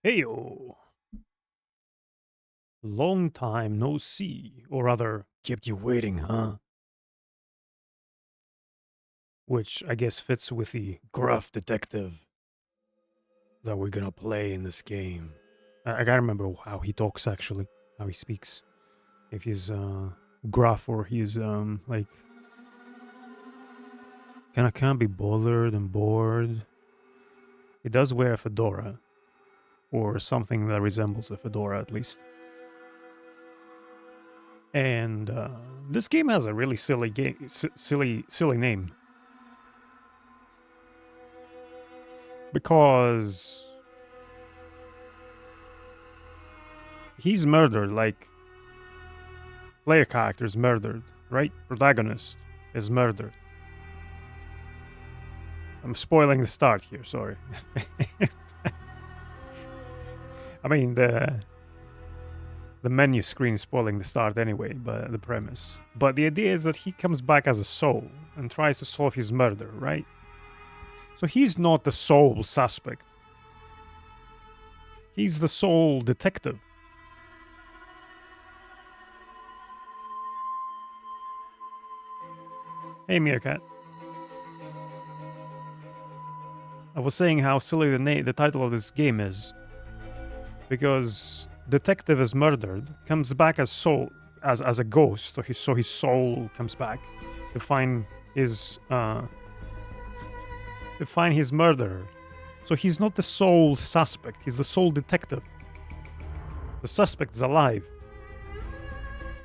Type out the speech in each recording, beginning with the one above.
Heyo! Long time no see, or rather, kept you waiting, huh? Which I guess fits with the gruff detective that we're gonna play in this game. I gotta remember how he talks actually, how he speaks. If he's gruff or he's like kinda can't be bothered and bored. He does wear a fedora, or something that resembles a fedora at least. And this game has a really silly silly name. Because he's murdered, like player character is murdered, right? Protagonist is murdered. I'm spoiling the start here, sorry. I mean the menu screen is spoiling the start anyway, but the premise. But the idea is that he comes back as a soul and tries to solve his murder, right? So he's not the sole suspect. He's the sole detective. Hey, Meerkat. I was saying how silly the title of this game is. Because detective is murdered, comes back as soul, as a ghost, so his soul comes back to find his murderer. So he's not the sole suspect, he's the sole detective. The suspect is alive.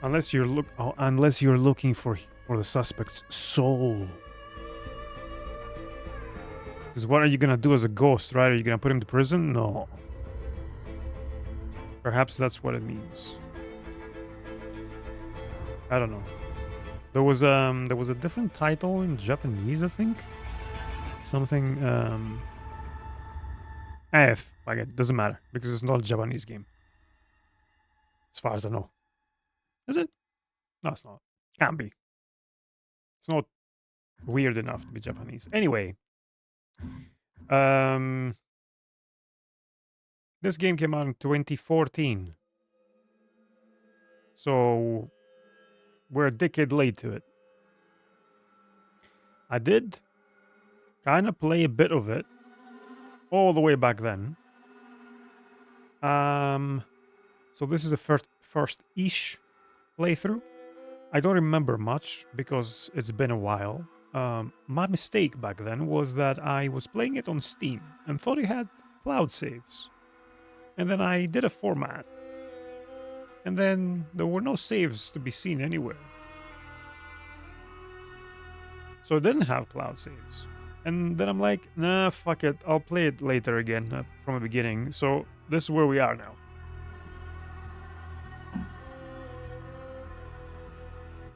Unless you're looking for the suspect's soul. Because what are you gonna do as a ghost, right? Are you gonna put him to prison? No. Perhaps that's what it means. I don't know. There was a different title in Japanese, I think. Something like it doesn't matter because it's not a Japanese game. As far as I know. Is it? No, it's not. Can't be. It's not weird enough to be Japanese. Anyway, this game came out in 2014. So we're a decade late to it. I did kind of play a bit of it all the way back then. So this is a first-ish playthrough. I don't remember much because it's been a while. My mistake back then was that I was playing it on Steam and thought it had cloud saves. And then I did a format. And then there were no saves to be seen anywhere. So it didn't have cloud saves. And then I'm like, nah, fuck it. I'll play it later again from the beginning. So this is where we are now.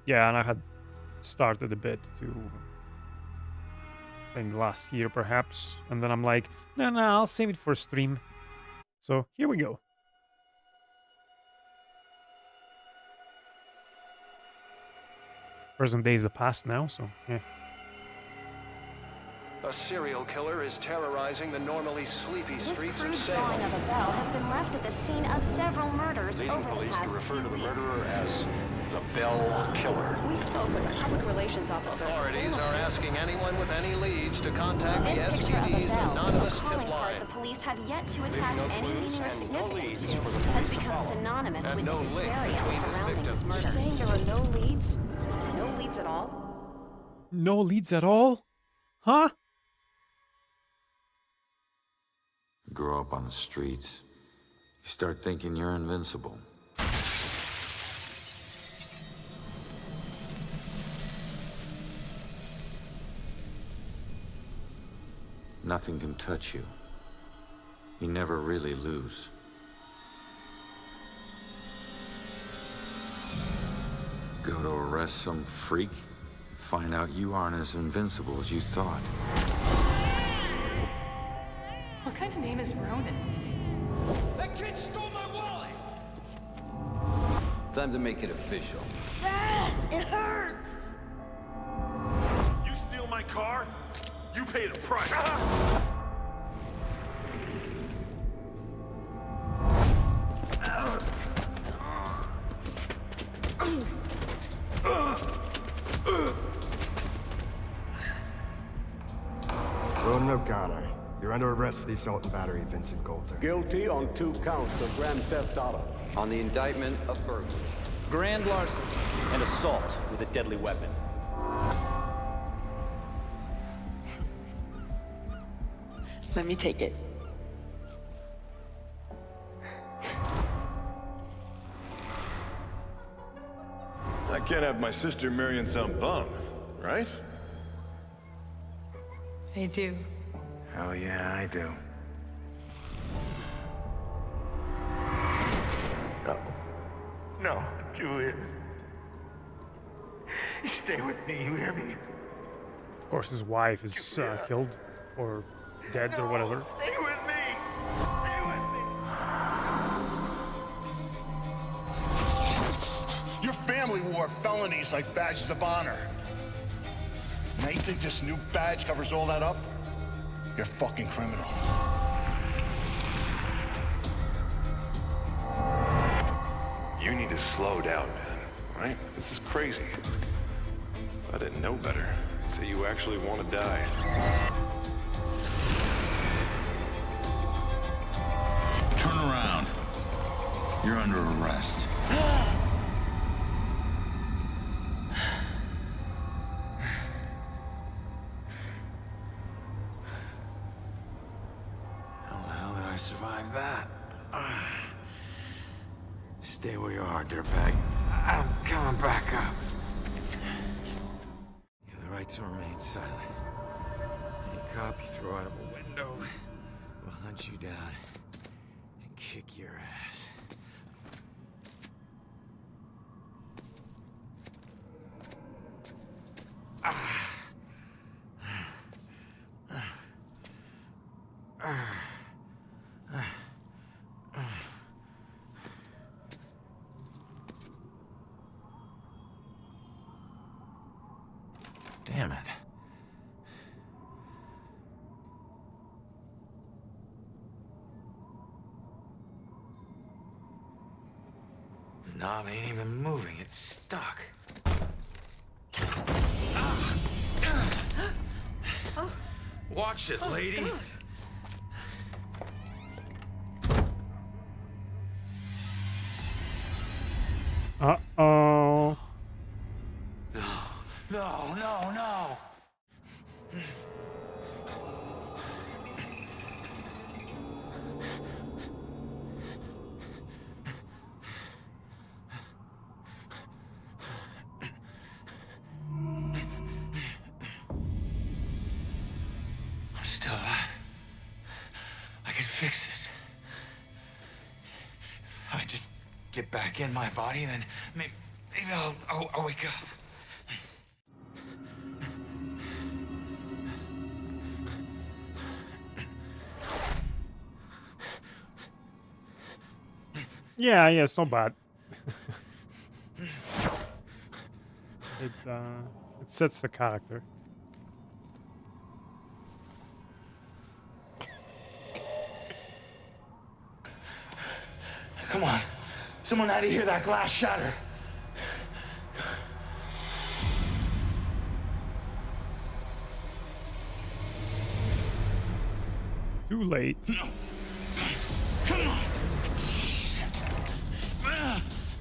Yeah, and I had started a bit to, I think last year perhaps. And then I'm like, no, I'll save it for stream. So here we go. Present day is the past now, so yeah. A serial killer is terrorizing the normally sleepy streets of Salem. This crude drawing of a bell has been left at the scene of several murders leading over police the past to refer to the few murderer as the Bell Killer. We spoke with a public relations officer. Authorities are asking anyone with any leads to contact the This picture of a SPD's bell, anonymous a tip calling card line. the police have yet to attach no any clues meaning or and no significance leads to, for the has police to become follow. synonymous And with no the link hysteria between his surrounding victims. his murder. You're saying there are no leads? No leads at all? No leads at all? Huh? Grow up on the streets, you start thinking you're invincible. Nothing can touch you. You never really lose. Go to arrest some freak, find out you aren't as invincible as you thought. What kind of name is Ronan? That kid stole my wallet! Time to make it official. It hurts! You steal my car, you pay the price. Roland O'Connor. You're under arrest for the assault and battery of Vincent Coulter. Guilty on 2 counts of grand theft auto. On the indictment of burglary. Grand larceny and assault with a deadly weapon. Let me take it. I can't have my sister marrying some bum, right? I do. Hell yeah, I do. No. No, Julian. Stay with me, you hear me? Of course, his wife is killed or dead or whatever. Stay with me! Stay with me! Your family wore felonies like badges of honor. Now you think this new badge covers all that up? You're a fucking criminal. You need to slow down, man. Right? This is crazy. I didn't know better. So you actually want to die. Turn around. You're under arrest. How the hell did I survive that? Stay where you are, dirtbag. I'm coming back up. You have the right to remain silent. Any cop you throw out of a window will hunt you down and kick your ass. Damn it. The knob ain't even moving, it's stuck. Watch it, lady. Uh-oh. No, no, no. I'm still alive. I can fix this. If I just get back in my body, then maybe I'll wake up. Yeah, it's not bad. It sets the character. Come on. Someone had to hear that glass shatter. Too late. No. Come on.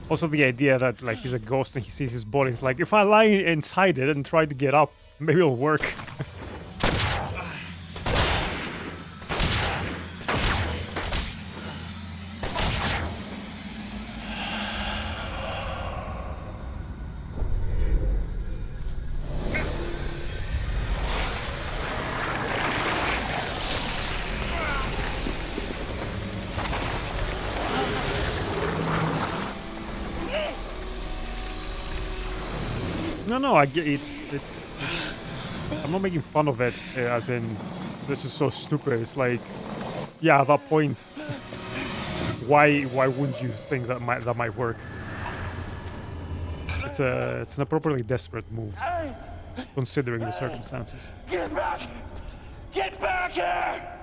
Also, the idea that like he's a ghost and he sees his body. It's like if I lie inside it and try to get up, maybe it'll work. No, I get it's. I'm not making fun of it, as in this is so stupid. It's like, yeah, at that point, why wouldn't you think that might work? It's an appropriately desperate move, considering the circumstances. Get back! Get back here!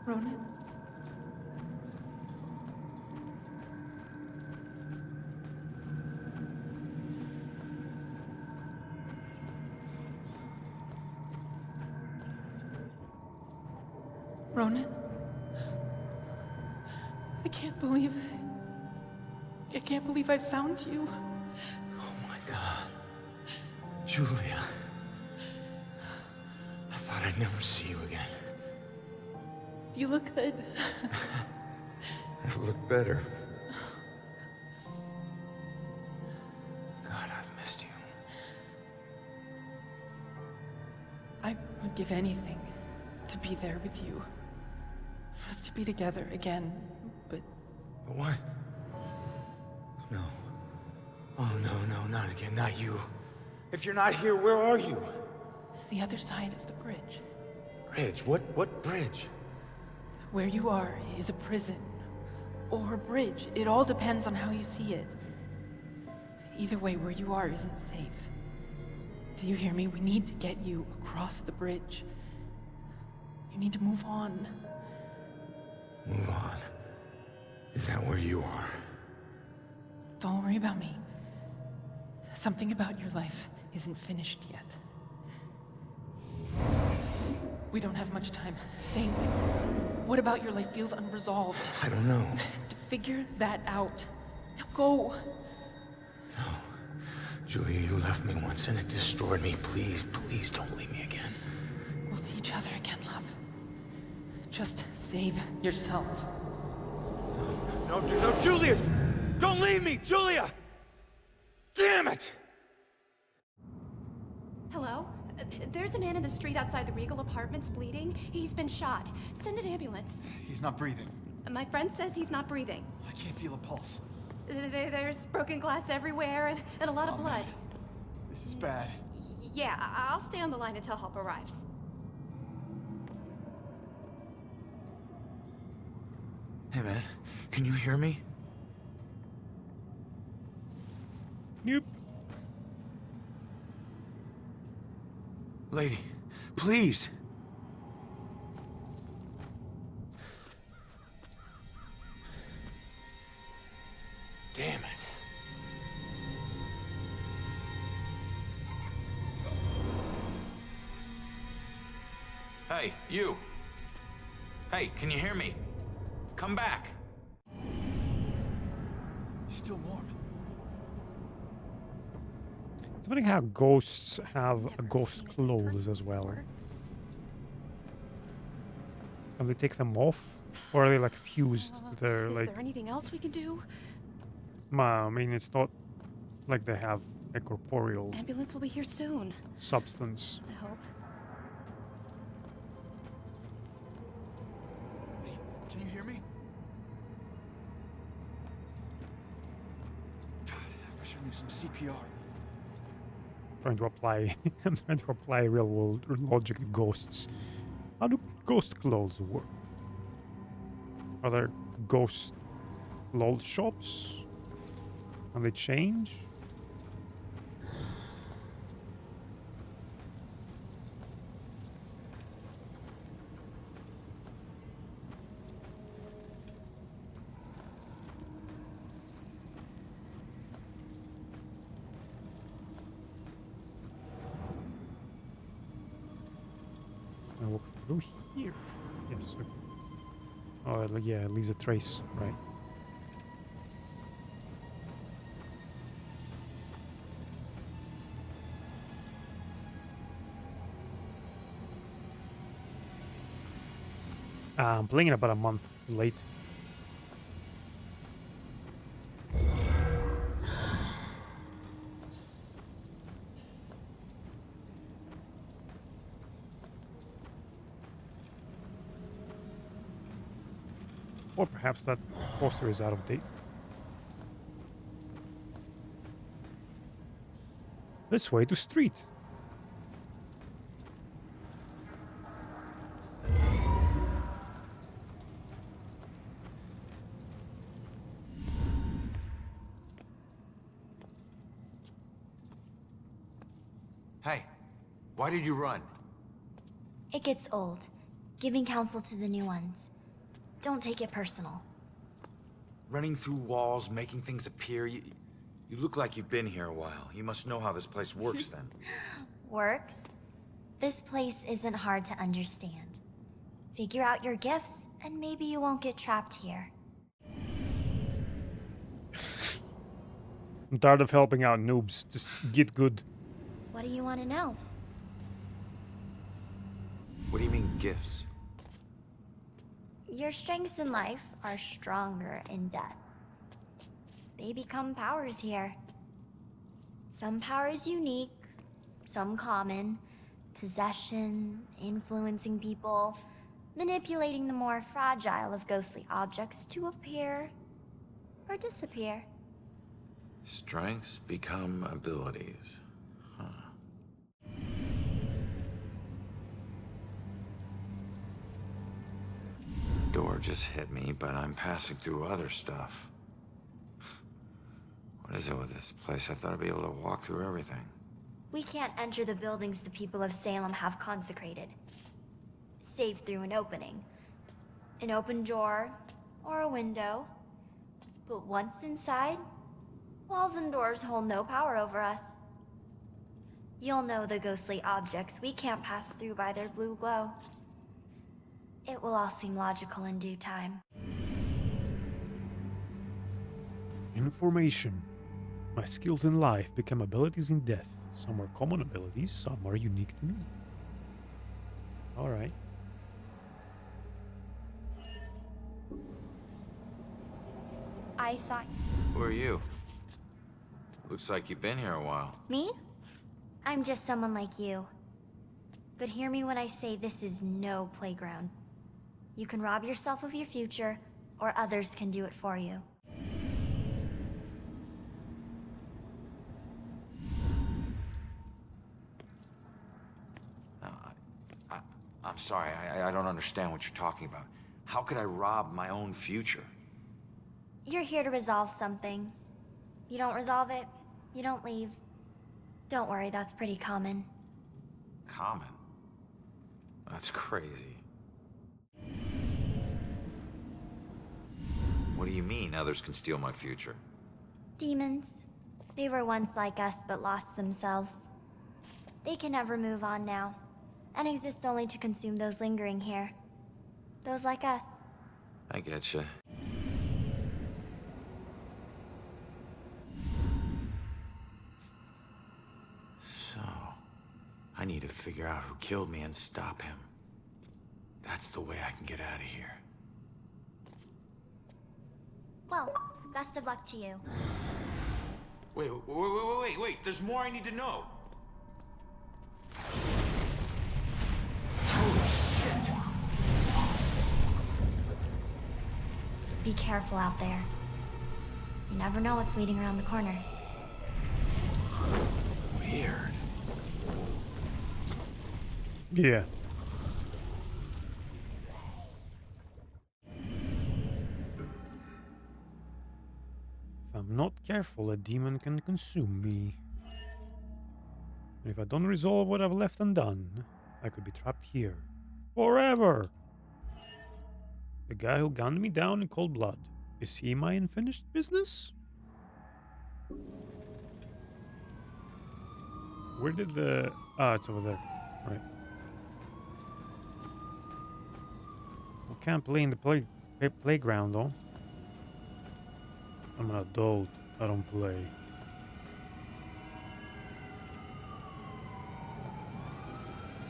Ronan? Ronan? I can't believe it. I can't believe I found you. Oh my God. Julia. I thought I'd never see you again. You look good. I've looked better. God, I've missed you. I would give anything to be there with you. For us to be together again, but... What? No. Oh, no, not again, not you. If you're not here, where are you? It's the other side of the bridge. Bridge? What bridge? Where you are is a prison. Or a bridge. It all depends on how you see it. Either way, where you are isn't safe. Do you hear me? We need to get you across the bridge. You need to move on. Move on? Is that where you are? Don't worry about me. Something about your life isn't finished yet. We don't have much time. Think. What about your life feels unresolved? I don't know. Figure that out. Now go. No. Julia, you left me once and it destroyed me. Please don't leave me again. We'll see each other again, love. Just save yourself. No, Julia! Don't leave me, Julia! Damn it! Hello? There's a man in the street outside the Regal Apartments bleeding. He's been shot. Send an ambulance. He's not breathing. My friend says he's not breathing. I can't feel a pulse. There's broken glass everywhere and a lot of blood. Man. This is bad. Yeah, I'll stay on the line until help arrives. Hey, man. Can you hear me? Nope. Lady, please. Damn it. Hey, you. Hey, can you hear me? Come back. He's still warm. It's funny how ghosts have ghost clothes as well. Can they take them off? Or are they like fused to their like... Is there anything else we can do? I mean, it's not like they have a corporeal Ambulance will be here soon. substance. I hope. Can you hear me? God, I wish I knew some CPR. I'm trying to apply real world logic to ghosts. How do ghost clothes work? Are there ghost clothes shops? Can they change? I walk through here. Yes. Okay. Oh, yeah, it leaves a trace, right? I'm playing it about a month late. Or perhaps that poster is out of date. This way to street. Hey, why did you run? It gets old, giving counsel to the new ones. Don't take it personal. Running through walls, making things appear. You look like you've been here a while. You must know how this place works then. Works? This place isn't hard to understand. Figure out your gifts, and maybe you won't get trapped here. I'm tired of helping out noobs. Just get good. What do you want to know? What do you mean, gifts? Your strengths in life are stronger in death. They become powers here. Some powers unique, some common. Possession, influencing people, manipulating the more fragile of ghostly objects to appear or disappear. Strengths become abilities. Huh. Door just hit me, but I'm passing through other stuff. What is it with this place? I thought I'd be able to walk through everything. We can't enter the buildings the people of Salem have consecrated, save through an opening. An open door, or a window. But once inside, walls and doors hold no power over us. You'll know the ghostly objects we can't pass through by their blue glow. It will all seem logical in due time. Information. My skills in life become abilities in death. Some are common abilities, some are unique to me. Alright. I thought... Who are you? Looks like you've been here a while. Me? I'm just someone like you. But hear me when I say this is no playground. You can rob yourself of your future, or others can do it for you. I'm sorry, I don't understand what you're talking about. How could I rob my own future? You're here to resolve something. You don't resolve it, you don't leave. Don't worry, that's pretty common. Common? That's crazy. What do you mean others can steal my future? Demons. They were once like us, but lost themselves. They can never move on now, and exist only to consume those lingering here. Those like us. I getcha. So, I need to figure out who killed me and stop him. That's the way I can get out of here. Well, best of luck to you. Wait, there's more I need to know. Holy shit! Be careful out there. You never know what's waiting around the corner. Weird. Yeah. If I'm not careful, a demon can consume me. And if I don't resolve what I've left undone, I could be trapped here. Forever! The guy who gunned me down in cold blood. Is he my unfinished business? Where did the... Ah, it's over there. Right. I can't play in the playground, though. I'm an adult. I don't play.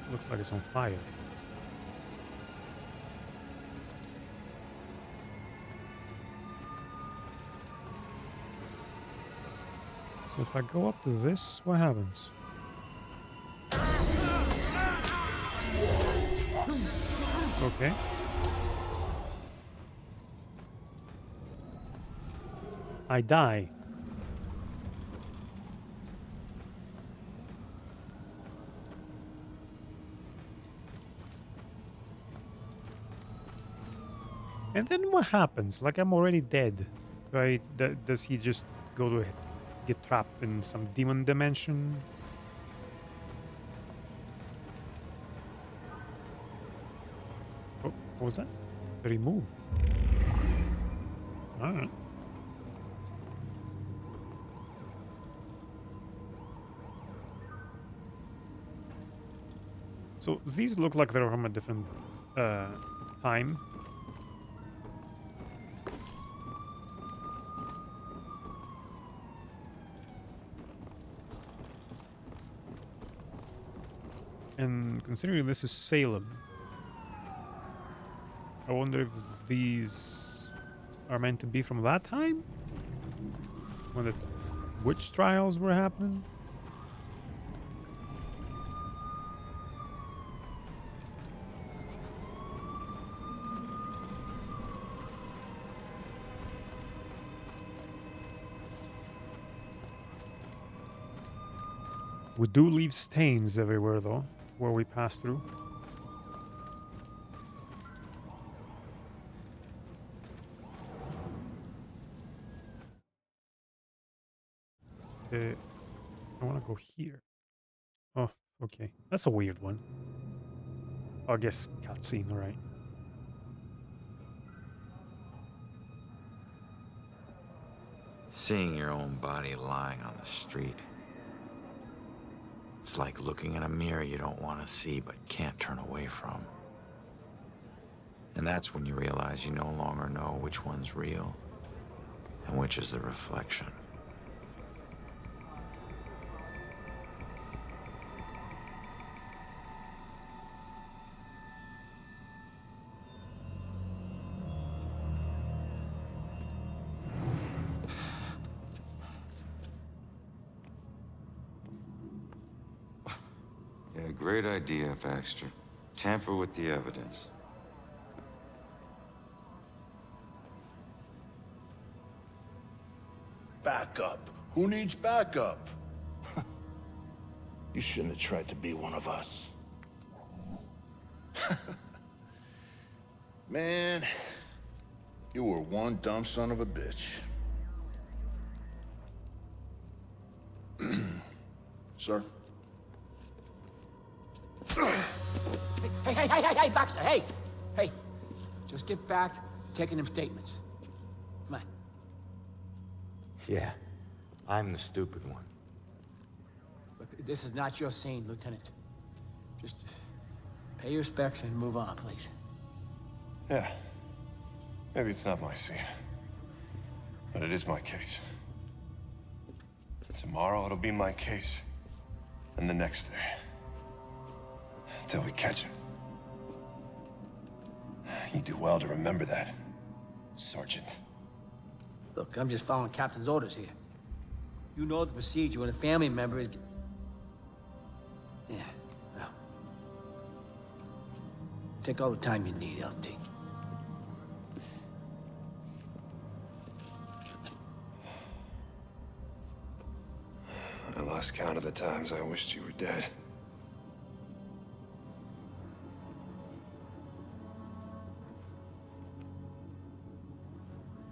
This looks like it's on fire. So if I go up to this, what happens? Okay. I die. And then what happens? Like, I'm already dead. Right? Does he just go to get trapped in some demon dimension? Oh, what was that? remove. Alright. So these look like they're from a different time. And considering this is Salem, I wonder if these are meant to be from that time? When the witch trials were happening? We do leave stains everywhere, though, where we pass through. I want to go here. Oh, okay. That's a weird one. Oh, I guess cutscene, alright. Seeing your own body lying on the street. It's like looking in a mirror you don't want to see but can't turn away from. And that's when you realize you no longer know which one's real and which is the reflection. Yeah, great idea, Baxter. Tamper with the evidence. Backup? Who needs backup? You shouldn't have tried to be one of us. Man, you were one dumb son of a bitch. Sir? Hey, Baxter, hey! Hey, just get back to taking them statements. Come on. Yeah, I'm the stupid one. Look, this is not your scene, Lieutenant. Just pay your respects and move on, please. Yeah. Maybe it's not my scene. But it is my case. Tomorrow it'll be my case. And the next day. Until we catch him. You do well to remember that, Sergeant. Look, I'm just following Captain's orders here. You know the procedure when a family member is... Yeah, well... Take all the time you need, LT. I lost count of the times I wished you were dead.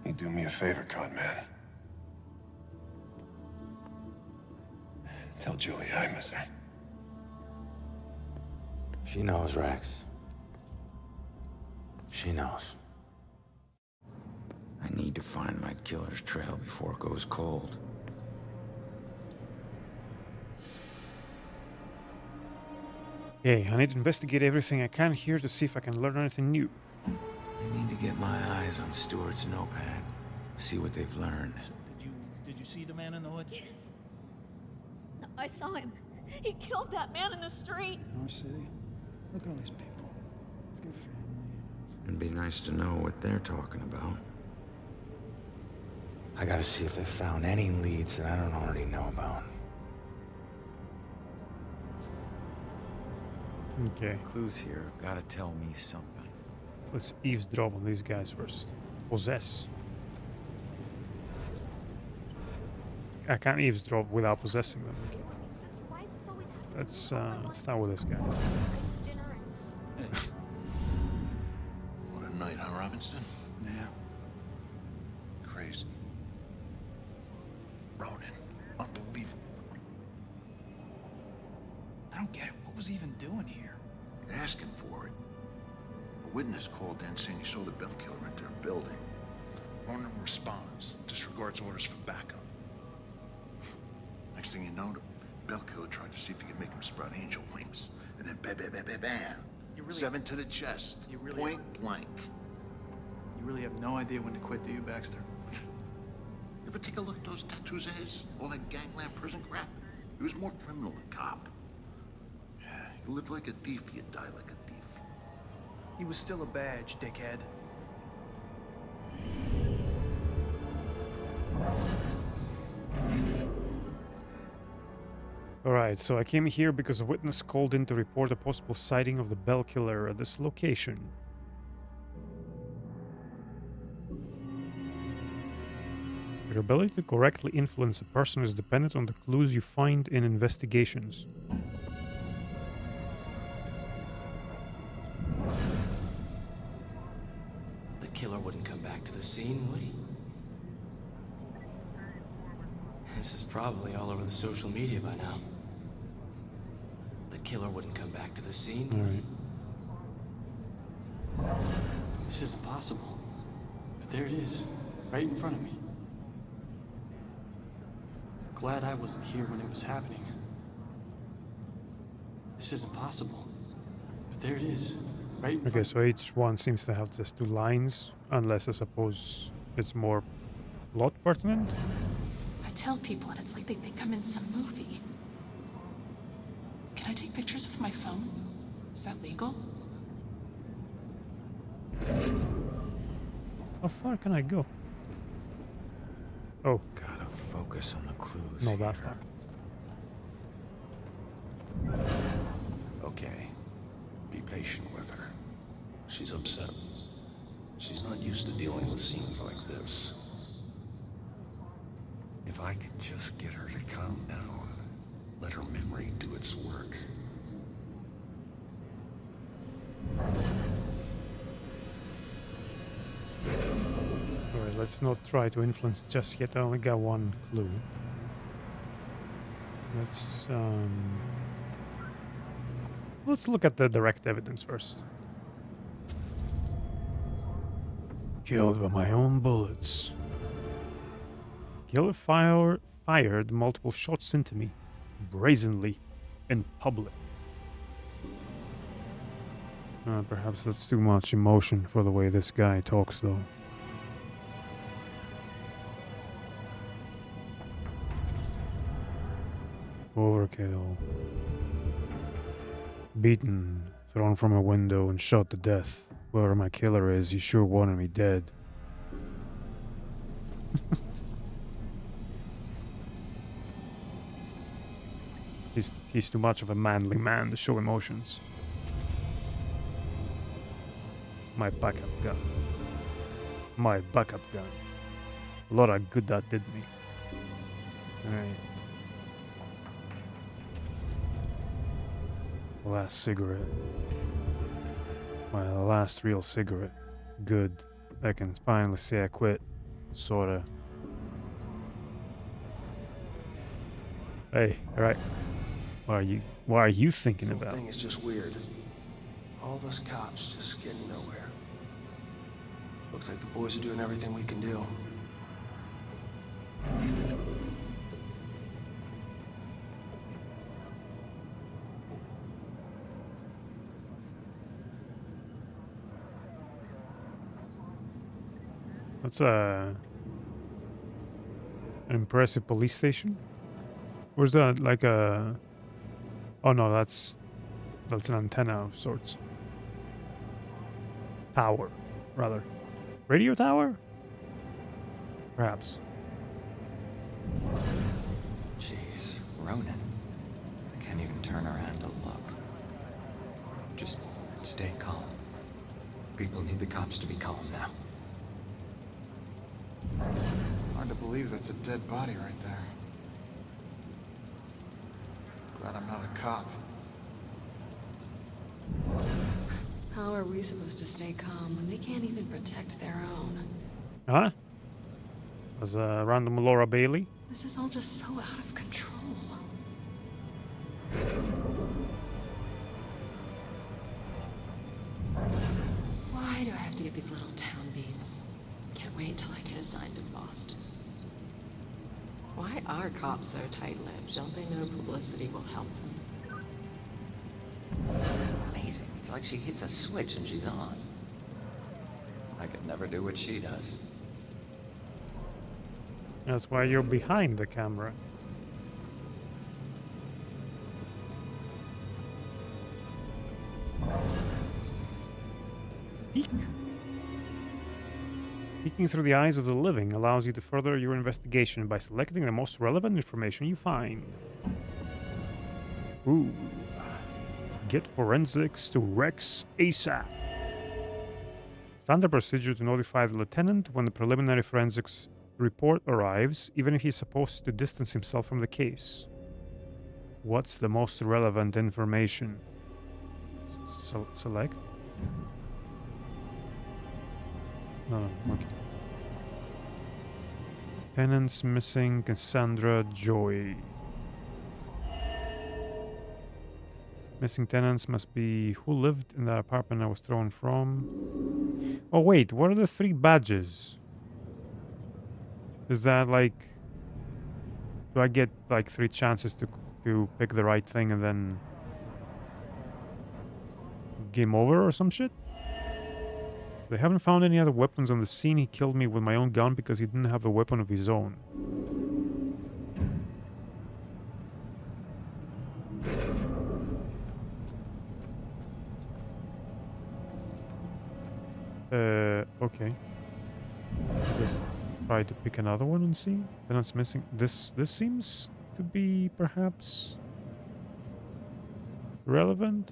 You do me a favor, con man. Tell Julie I miss her. She knows, Rex. She knows. I need to find my killer's trail before it goes cold. Okay, I need to investigate everything I can here to see if I can learn anything new. I need to get my eyes on Stewart's notepad. See what they've learned. So did you see the man in the hood? Yes. I saw him. He killed that man in the street. Our city. Look at all these people. Let's get family. It'd be nice to know what they're talking about. I gotta see if they found any leads that I don't already know about. Okay. Clues here gotta tell me something. Let's eavesdrop on these guys first. Possess. I can't eavesdrop without possessing them. Let's start with this guy. What a night, huh, Robinson? Yeah. Crazy. Ronan, unbelievable. I don't get it. What was he even doing here? Asking for it. witness called in saying he saw the bell killer enter a building. Ronan responds, disregards orders for backup. Next thing you know, the bell killer tried to see if he could make him sprout angel wings. And then bam, bam, bam, bam, bam. 7 to the chest. Point blank. You really have no idea when to quit, do you, Baxter? You ever take a look at those tattoos of his? All that gangland prison crap? He was more criminal than cop. Yeah, you live like a thief, you die like a thief. He was still a badge, dickhead. Alright, so I came here because a witness called in to report a possible sighting of the bell killer at this location. Your ability to correctly influence a person is dependent on the clues you find in investigations. The killer wouldn't come back to the scene, would he? This is probably all over the social media by now. The killer wouldn't come back to the scene. All right. This isn't possible. But there it is, right in front of me. Glad I wasn't here when it was happening. This isn't possible. But there it is, right in front of me. Okay, so each one seems to have just 2 lines, unless I suppose it's more plot pertinent. I tell people and it's like they think I'm in some movie. Can I take pictures with my phone? Is that legal? How far can I go? Oh. Gotta focus on the clues. Not that far. Okay. Be patient with her. She's upset. She's not used to dealing with scenes like this. If I could just get her to calm down, let her memory do its work. Alright, let's not try to influence just yet. I only got 1 clue. Let's look at the direct evidence first. Killed by my own bullets. Killer fired multiple shots into me, brazenly, in public. Perhaps that's too much emotion for the way this guy talks, though. Overkill. Beaten, thrown from a window and shot to death. Whoever my killer is, he sure wanted me dead. He's too much of a manly man to show emotions. My backup gun. My backup gun. A lot of good that did me. Alright. Last cigarette. My last real cigarette. Good. I can finally say I quit. Sorta. Hey, alright. What are you thinking about? The thing is just weird. All of us cops just getting nowhere. Looks like the boys are doing everything we can do. That's an impressive police station. Or is that like a... Oh no, that's an antenna of sorts. Tower, rather. Radio tower? Perhaps. Jeez, Ronan. I can't even turn around to look. Just stay calm. People need the cops to be calm now. Hard to believe that's a dead body right there. Glad I'm not a cop. How are we supposed to stay calm when they can't even protect their own? Huh? Was a random Laura Bailey? This is all just so out of control. these little town beats. Can't wait till I get assigned to Boston. Why are cops so tight-lipped? Don't they know publicity will help them? Amazing. It's like she hits a switch and she's on. I could never do what she does. That's why you're behind the camera. Peek. Peeking through the eyes of the living allows you to further your investigation by selecting the most relevant information you find. Ooh. Get forensics to Rex ASAP. Standard procedure to notify the lieutenant when the preliminary forensics report arrives, even if he's supposed to distance himself from the case. What's the most relevant information? Select? No, okay. Tenants missing, Cassandra Joy. Missing tenants must be who lived in the apartment I was thrown from. Oh wait, what are the 3 badges? Is that like... Do I get like 3 chances to pick the right thing and then... game over or some shit? They haven't found any other weapons on the scene. He killed me with my own gun because he didn't have a weapon of his own. Okay. Just try to pick another one and see. Tenants missing. This seems to be perhaps relevant.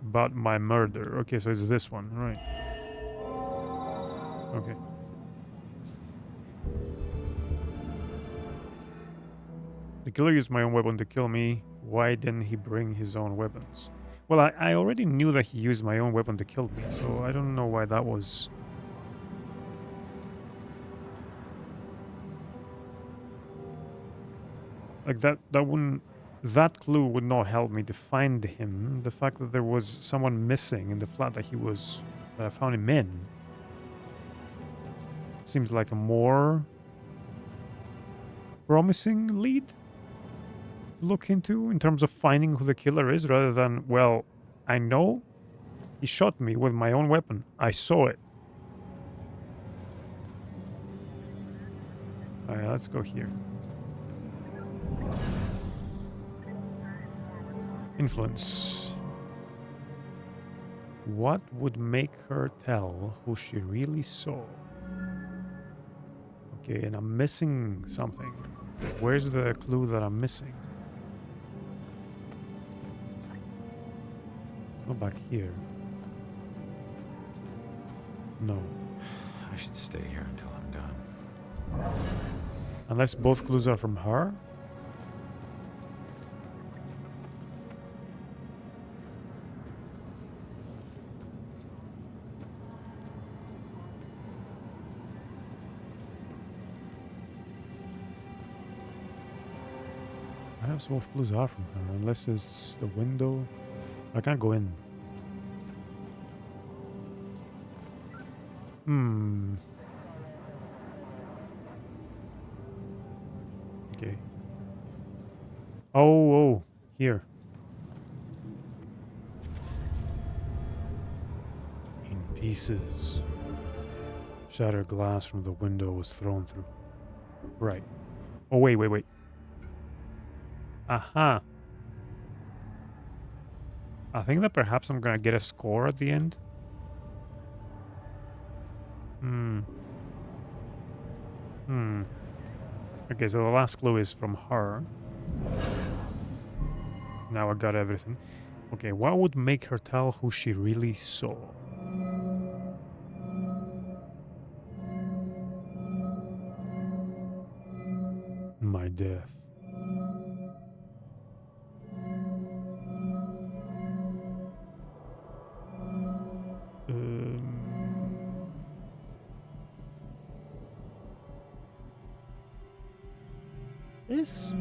About my murder. Okay, so it's this one, right? Okay. The killer used my own weapon to kill me. Why didn't he bring his own weapons? Well, I already knew that he used my own weapon to kill me, so I don't know why that was... Like, that wouldn't... That clue would not help me to find him. The fact that there was someone missing in the flat that he was... that I found him in... seems like a more... promising lead to look into in terms of finding who the killer is, rather than, well, I know he shot me with my own weapon. I saw it. Alright, let's go here. Influence. What would make her tell who she really saw? Okay, and I'm missing something. Where's the clue that I'm missing? Go back here. No. I should stay here until I'm done. Unless both clues are from her? Perhaps both clues are from her, unless it's the window. I can't go in. Okay. Oh, here. In pieces. Shattered glass from the window was thrown through. Right. Oh, wait. Aha. I think that perhaps I'm gonna get a score at the end. Okay, so the last clue is from her. Now I got everything. Okay, what would make her tell who she really saw? My death. This?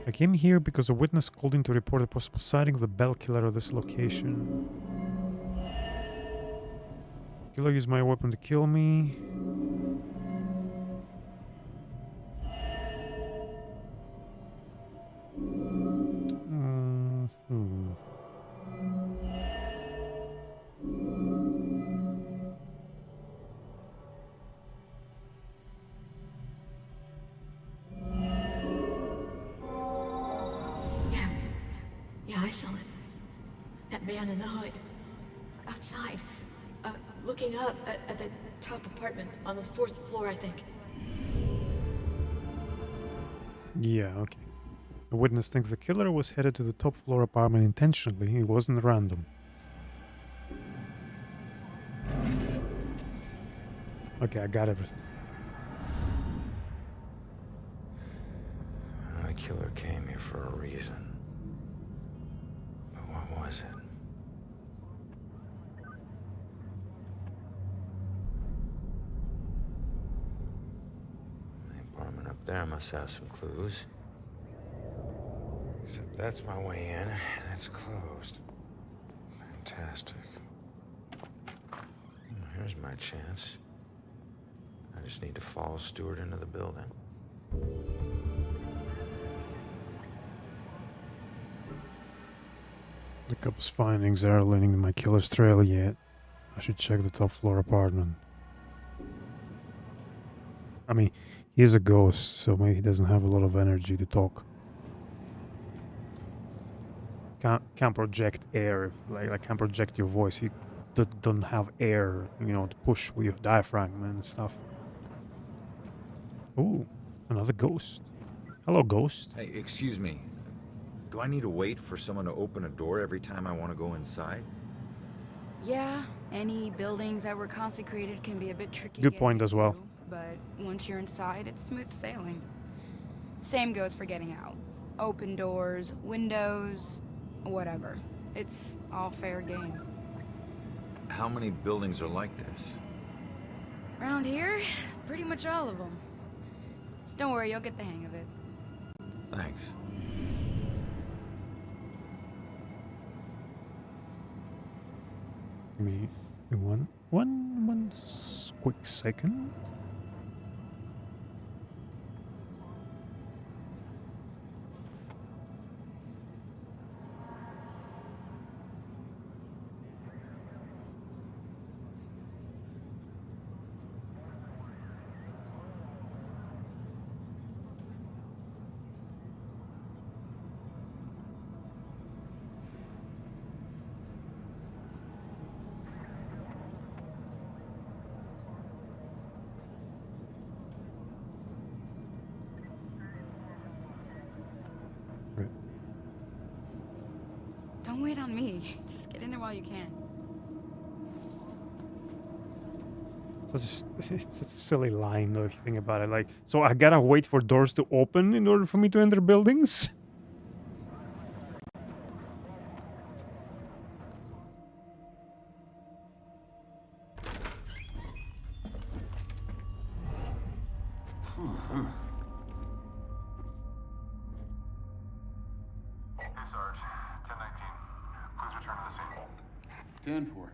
I came here because a witness called in to report a possible sighting of the bell killer at this location. Killer used my weapon to kill me. Hmm. Yeah, I saw it. That man in the hood. Outside. Looking up at the top apartment on the 4th floor, I think. Yeah, okay. The witness thinks the killer was headed to the top floor apartment intentionally. It wasn't random. Okay, I got everything. The killer came here for a reason. But what was it? The apartment up there must have some clues. Except that's my way in. That's closed. Fantastic. Well, here's my chance. I just need to follow Stewart into the building. The cop's findings are leading to my killer's trail yet. I should check the top floor apartment. I mean, he's a ghost, so maybe he doesn't have a lot of energy to talk. Can't project air, like can't project your voice. You don't have air, you know, to push with your diaphragm and stuff. Ooh, another ghost. Hello, ghost. Hey, excuse me. Do I need to wait for someone to open a door every time I want to go inside? Yeah, any buildings that were consecrated can be a bit tricky. Good point as well. But once you're inside, it's smooth sailing. Same goes for getting out. Open doors, windows, whatever. It's all fair game. How many buildings are like this? Around here, pretty much all of them. Don't worry, you'll get the hang of it. Thanks. Give me one quick second. Don't wait on me. Just get in there while you can. It's such a silly line, though, if you think about it. Like, so I gotta wait for doors to open in order for me to enter buildings? Hey, Sarge. 1019. Please return to the scene. 10-4.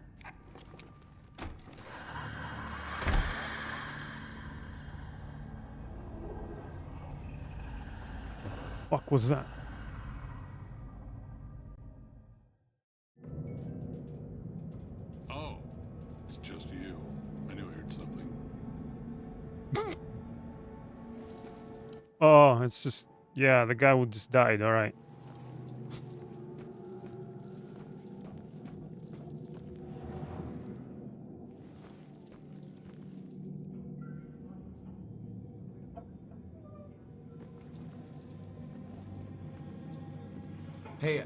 Fuck was that? Oh, it's just you. I knew I heard something. Oh, it's just, yeah, the guy who just died, alright. Hey,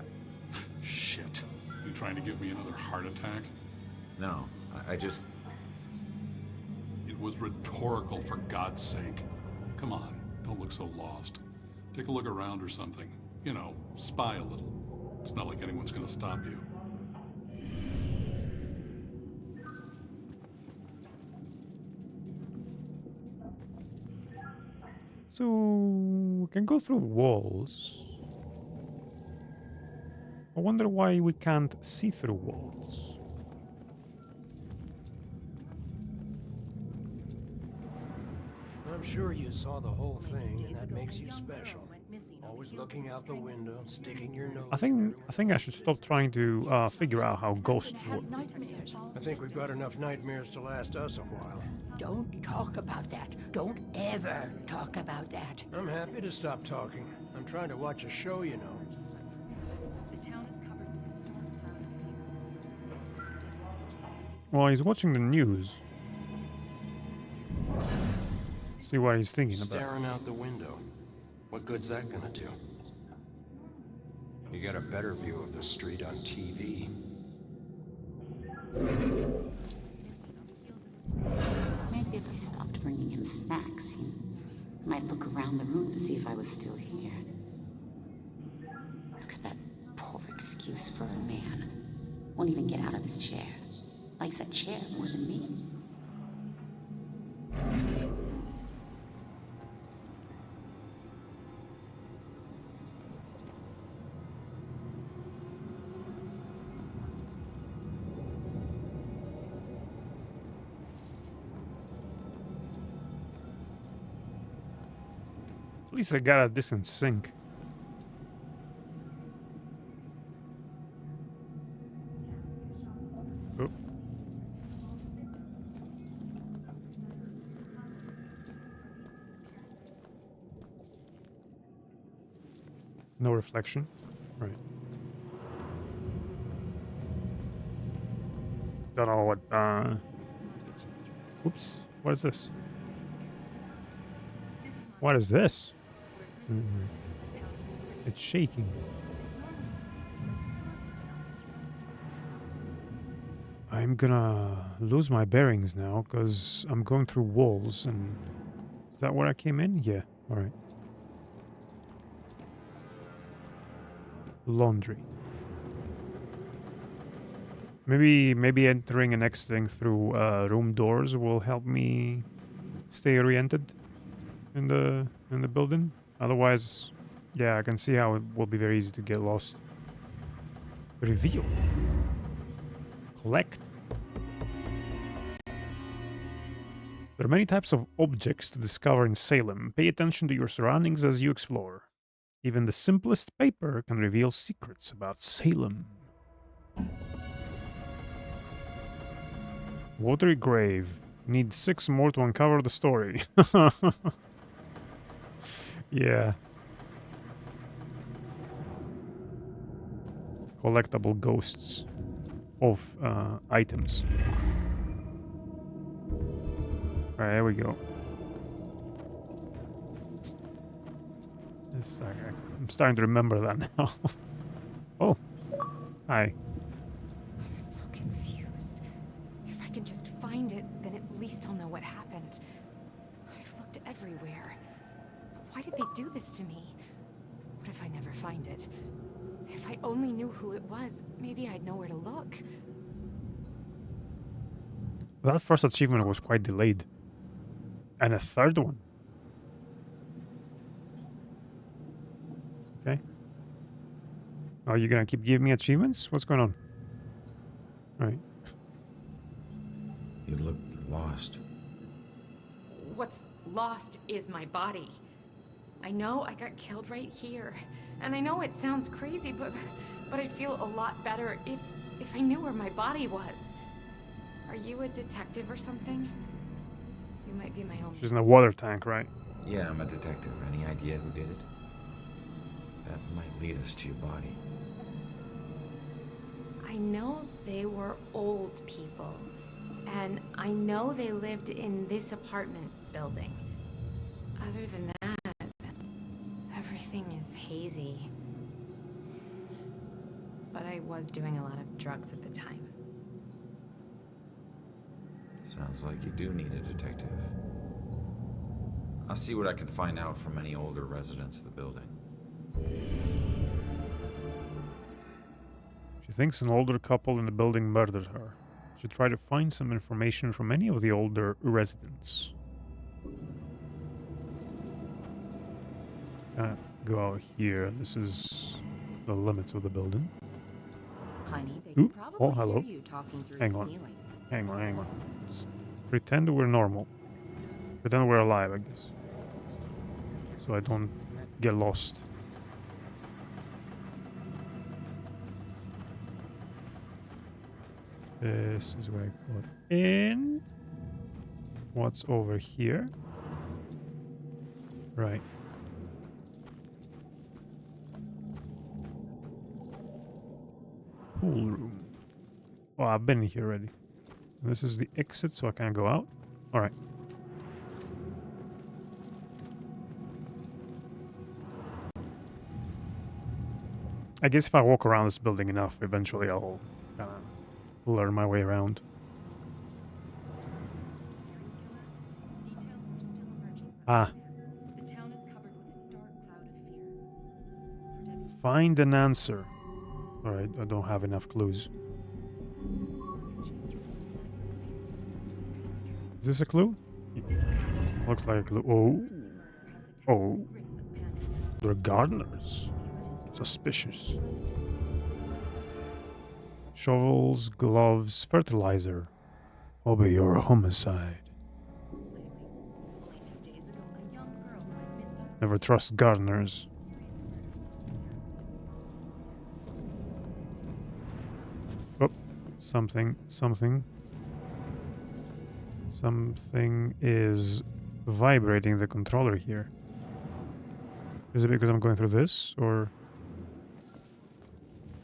Shit. You trying to give me another heart attack? no, I just... It was rhetorical, for God's sake. Come on, don't look so lost. Take a look around or something. You know, spy a little. It's not like anyone's gonna stop you. So, we can go through walls. I wonder why we can't see through walls. I'm sure you saw the whole thing, and that makes you special. Always looking out the window, sticking your nose. I think I should stop trying to figure out how ghosts work. I think we've got enough nightmares to last us a while. Don't talk about that. Don't ever talk about that. I'm happy to stop talking. I'm trying to watch a show, you know. Well, he's watching the news. See what he's thinking about. Staring out the window. What good's that gonna do? You get a better view of the street on TV. Maybe if I stopped bringing him snacks, he might look around the room to see if I was still here. Look at that poor excuse for a man. Won't even get out of his chair. Likes that chair more than me. At least I got a decent sync. Oh. No reflection. Right. Don't know what, oops. What is this? What is this? It's shaking. I'm gonna lose my bearings now because I'm going through walls. And is that where I came in? Yeah. All right. Laundry. Maybe entering and exiting through room doors will help me stay oriented in the building. Otherwise, yeah, I can see how it will be very easy to get lost. Reveal. Collect. There are many types of objects to discover in Salem. Pay attention to your surroundings as you explore. Even the simplest paper can reveal secrets about Salem. Watery grave. Need 6 more to uncover the story. Yeah. Collectible ghosts of items. Alright, there we go. I'm starting to remember that now. Oh. Hi. I'm so confused. If I can just find it, then at least I'll know what happened. I've looked everywhere. Why did they do this to me? What if I never find it? If I only knew who it was, maybe I'd know where to look. That first achievement was quite delayed. And a third one. Okay. Are you gonna keep giving me achievements? What's going on? Right. You look lost. What's lost is my body. I know I got killed right here. And I know it sounds crazy, but I'd feel a lot better if I knew where my body was. Are you a detective or something? You might be my only... She's in a water tank, right? Yeah, I'm a detective. Any idea who did it? That might lead us to your body. I know they were old people. And I know they lived in this apartment building. Other than that, everything is hazy. But I was doing a lot of drugs at the time. Sounds like you do need a detective. I'll see what I can find out from any older residents of the building. She thinks an older couple in the building murdered her. She tried to find some information from any of the older residents. Go out here. This is the limits of the building. honey. They Ooh, can oh, probably hello. hear you talking through Hang the on. ceiling. Hang on, hang on. Let's pretend we're normal. Pretend we're alive, I guess. So I don't get lost. This is where I got in. What's over here? Right. Pool room. Oh, I've been here already. This is the exit, so I can't go out. All right. I guess if I walk around this building enough, eventually I'll learn my way around. Ah. Find an answer. Alright, I don't have enough clues. Is this a clue? Looks like a clue. Oh. Oh. They're gardeners. Suspicious. Shovels, gloves, fertilizer. Hobby your homicide. Never trust gardeners. Oh, something is vibrating the controller here. Is it because I'm going through this, or?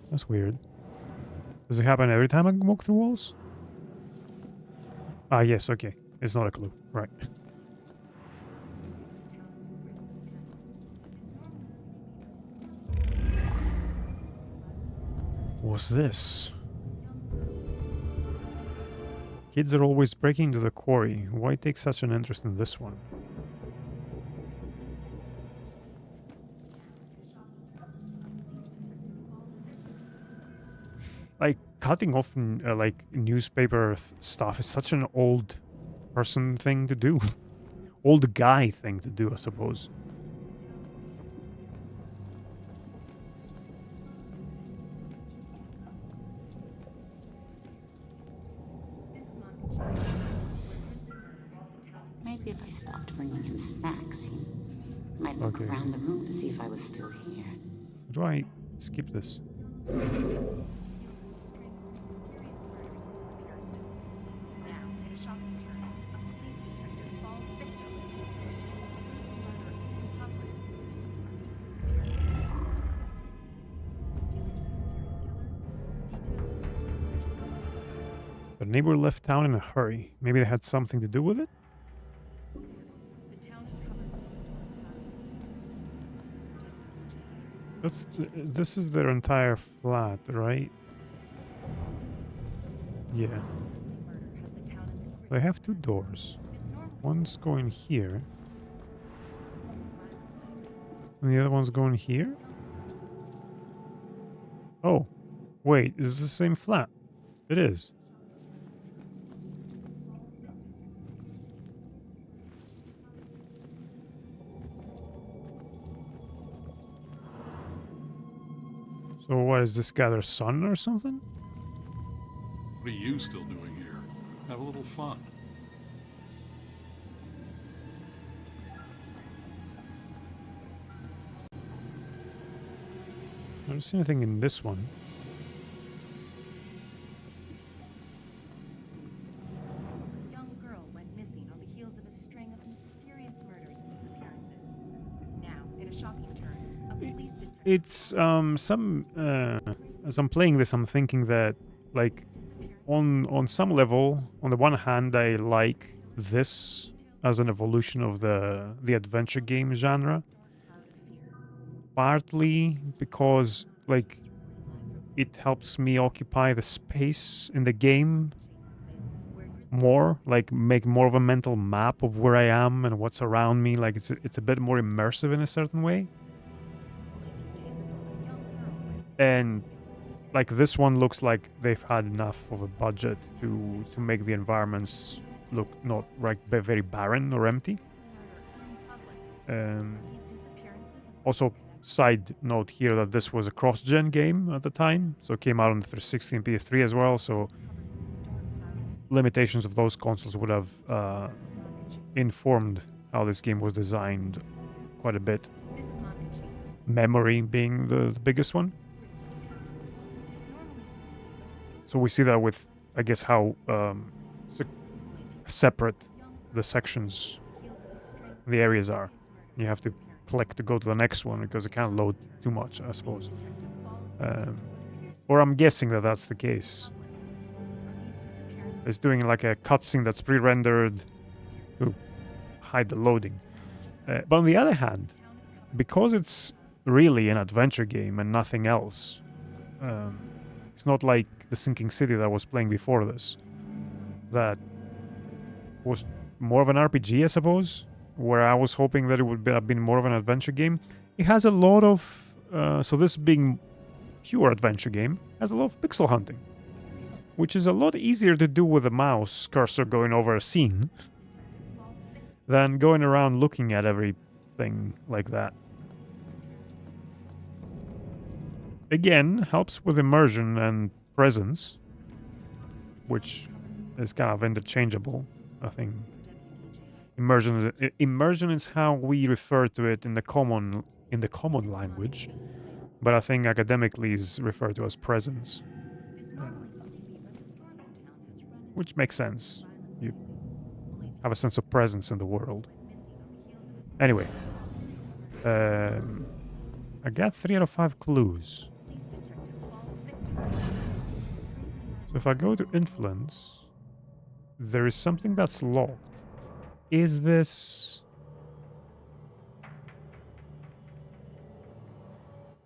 That's weird. Does it happen every time I walk through walls? Ah, yes, okay. It's not a clue. Right. What's this? Kids are always breaking into the quarry. Why take such an interest in this one? Like, cutting off like newspaper stuff is such an old person thing to do. Old guy thing to do, I suppose. Maybe if I stopped bringing him snacks, he might look around the room to see if I was still here. How do I skip this? The neighbor left town in a hurry. Maybe they had something to do with it? This is their entire flat, right? Yeah. They have two doors. One's going here. And the other one's going here? Oh. Wait, is this the same flat? It is. So what, is this guy their son or something? What are you still doing here? Have a little fun. I don't see anything in this one. A young girl went missing on the heels of a string of mysterious murders and disappearances. Now, in a shocking turn, a police detective... It's as I'm playing this, I'm thinking that, like, on some level, on the one hand, I like this as an evolution of the adventure game genre. Partly because, like, it helps me occupy the space in the game more, like make more of a mental map of where I am and what's around me. Like, it's a bit more immersive in a certain way. And like this one looks like they've had enough of a budget to make the environments look not like very barren or empty. Also, side note here that this was a cross-gen game at the time, so it came out on the 360 and PS3 as well, so limitations of those consoles would have informed how this game was designed quite a bit. Memory being the biggest one. So we see that with, I guess, how separate the sections, the areas are. You have to click to go to the next one because it can't load too much, I suppose. Or I'm guessing that that's the case. It's doing like a cutscene that's pre-rendered to hide the loading. But on the other hand, because it's really an adventure game and nothing else, it's not like the Sinking City that I was playing before this, that was more of an RPG, I suppose, where I was hoping that it would have been more of an adventure game. It has a lot of, so this being pure adventure game, has a lot of pixel hunting, which is a lot easier to do with a mouse cursor going over a scene than going around looking at everything like that. Again, helps with immersion and presence, which is kind of interchangeable, I think. Immersion is how we refer to it in the common language, but I think academically is referred to as presence, which makes sense. You have a sense of presence in the world. Anyway, I got 3 out of 5 clues. So if I go to influence, there is something that's locked. Is this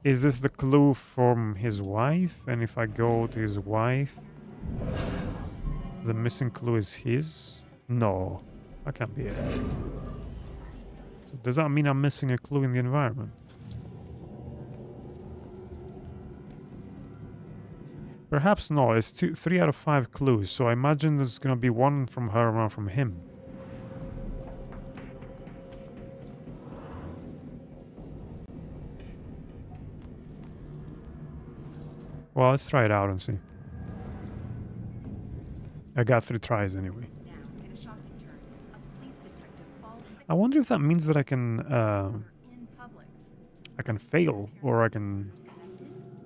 the clue from his wife? And if I go to his wife, the missing clue is his? No, that can't be it. So does that mean I'm missing a clue in the environment? Perhaps not. It's 3 out of 5 clues, so I imagine there's gonna be one from her and one from him. Well, let's try it out and see. I got 3 tries anyway. I wonder if that means that I can fail, or I can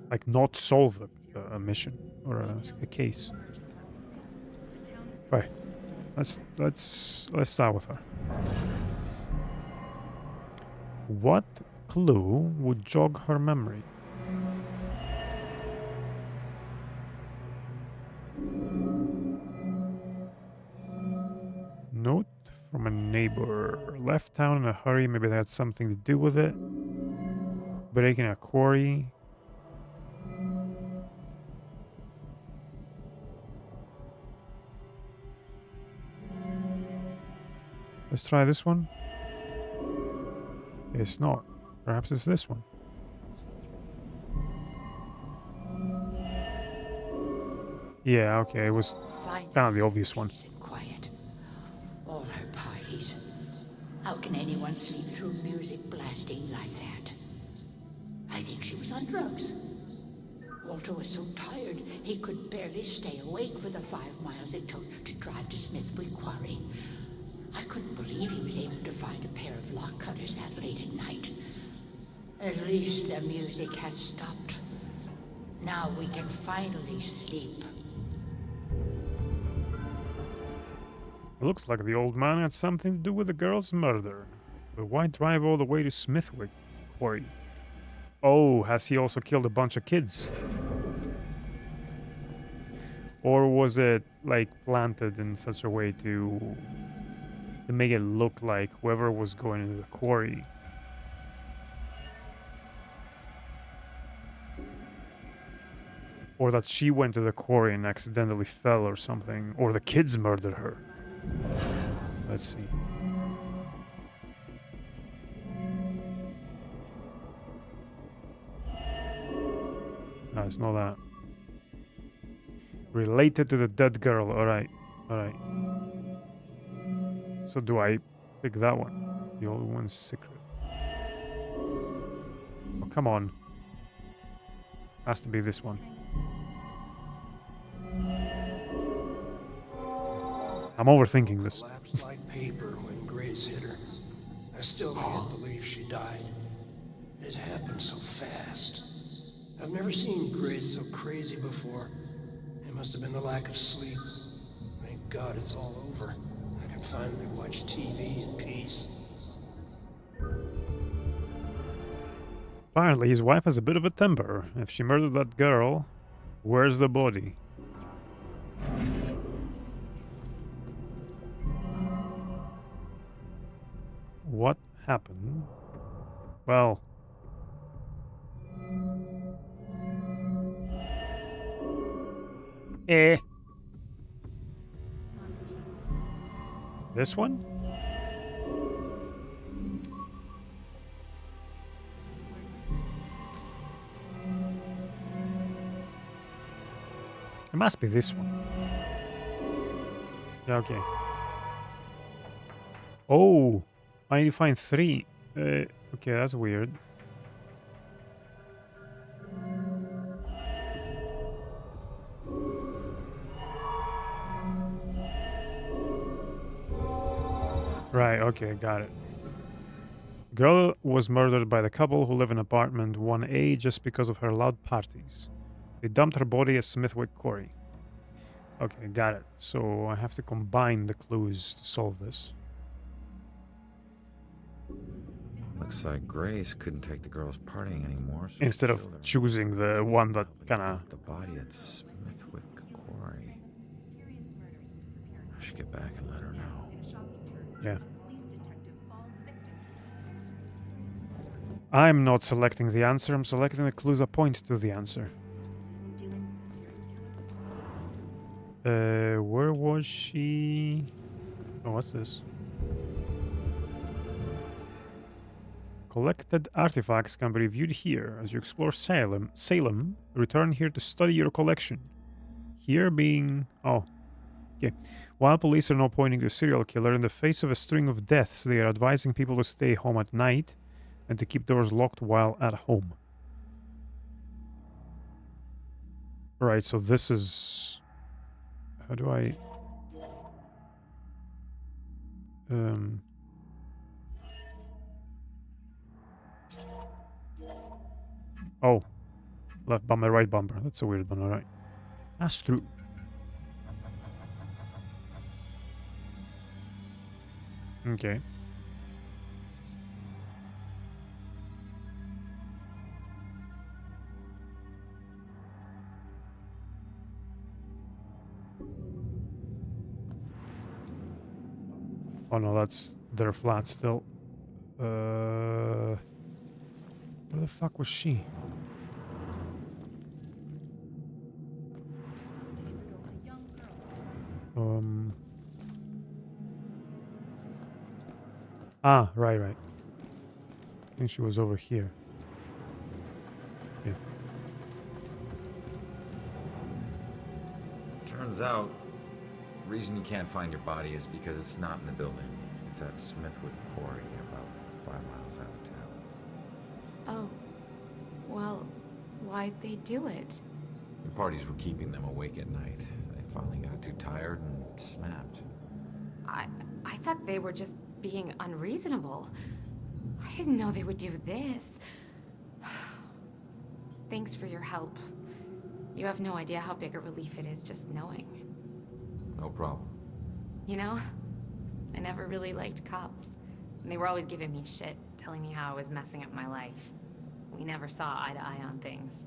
like not solve a mission or a case. Right. Let's start with her. What clue would jog her memory? Note from a neighbor. Left town in a hurry. Maybe that had something to do with it. Breaking a quarry. Let's try this one. It's not. Perhaps it's this one. Yeah, okay, it was kind of the obvious one. Quiet. All her parties. How can anyone sleep through music blasting like that? I think she was on drugs. Walter was so tired he could barely stay awake for the 5 miles it took to drive to Smithwood Quarry. I couldn't believe he was able to find a pair of lock cutters that late at night. At least the music has stopped. Now we can finally sleep. It looks like the old man had something to do with the girl's murder. But why drive all the way to Smithwick Quarry? Oh, has he also killed a bunch of kids? Or was it like planted in such a way to make it look like whoever was going into the quarry or that she went to the quarry and accidentally fell or something, or the kids murdered her? Let's see. No, it's not that. Related to the dead girl. Alright. Alright. So do I pick that one? The old one's secret. Oh, come on. Has to be this one. I'm overthinking this. Collapsed like paper when Grace hit her. I still can't believe she died. It happened so fast. I've never seen Grace so crazy before. It must have been the lack of sleep. Thank God it's all over. I can finally watch TV in peace. Apparently, his wife has a bit of a temper. If she murdered that girl, where's the body? What happened? Well... This one? It must be this one. Yeah, okay. Oh! I need to find 3. Okay, that's weird. Right, okay, got it. Girl was murdered by the couple who live in apartment 1A just because of her loud parties. They dumped her body at Smithwick Quarry. Okay, got it. So I have to combine the clues to solve this. Looks like Grace couldn't take the girls partying anymore. So Instead of choosing the one that kinda... The body at Smithwick Quarry. I should get back and let her know. Yeah. I'm not selecting the answer, I'm selecting the clues that point to the answer. Where was she? Oh, what's this? Collected artifacts can be reviewed here. As you explore Salem, return here to study your collection. Here being... Oh, okay. While police are now pointing to a serial killer, in the face of a string of deaths, they are advising people to stay home at night and to keep doors locked while at home. Right, so this is... How do I... Oh. Left bumper, right bumper. That's a weird one, alright. That's true. Okay. Oh no, that's their flat still. Where the fuck was she? Ah, right. I think she was over here. Yeah. Turns out, the reason you can't find your body is because it's not in the building. It's at Smithwick Quarry, about 5 miles out of town. Oh. Well, why'd they do it? The parties were keeping them awake at night. They finally got too tired and snapped. I thought they were just being unreasonable. I didn't know they would do this. Thanks for your help. You have no idea how big a relief it is just knowing. No problem. You know, I never really liked cops. And they were always giving me shit, telling me how I was messing up my life. We never saw eye to eye on things.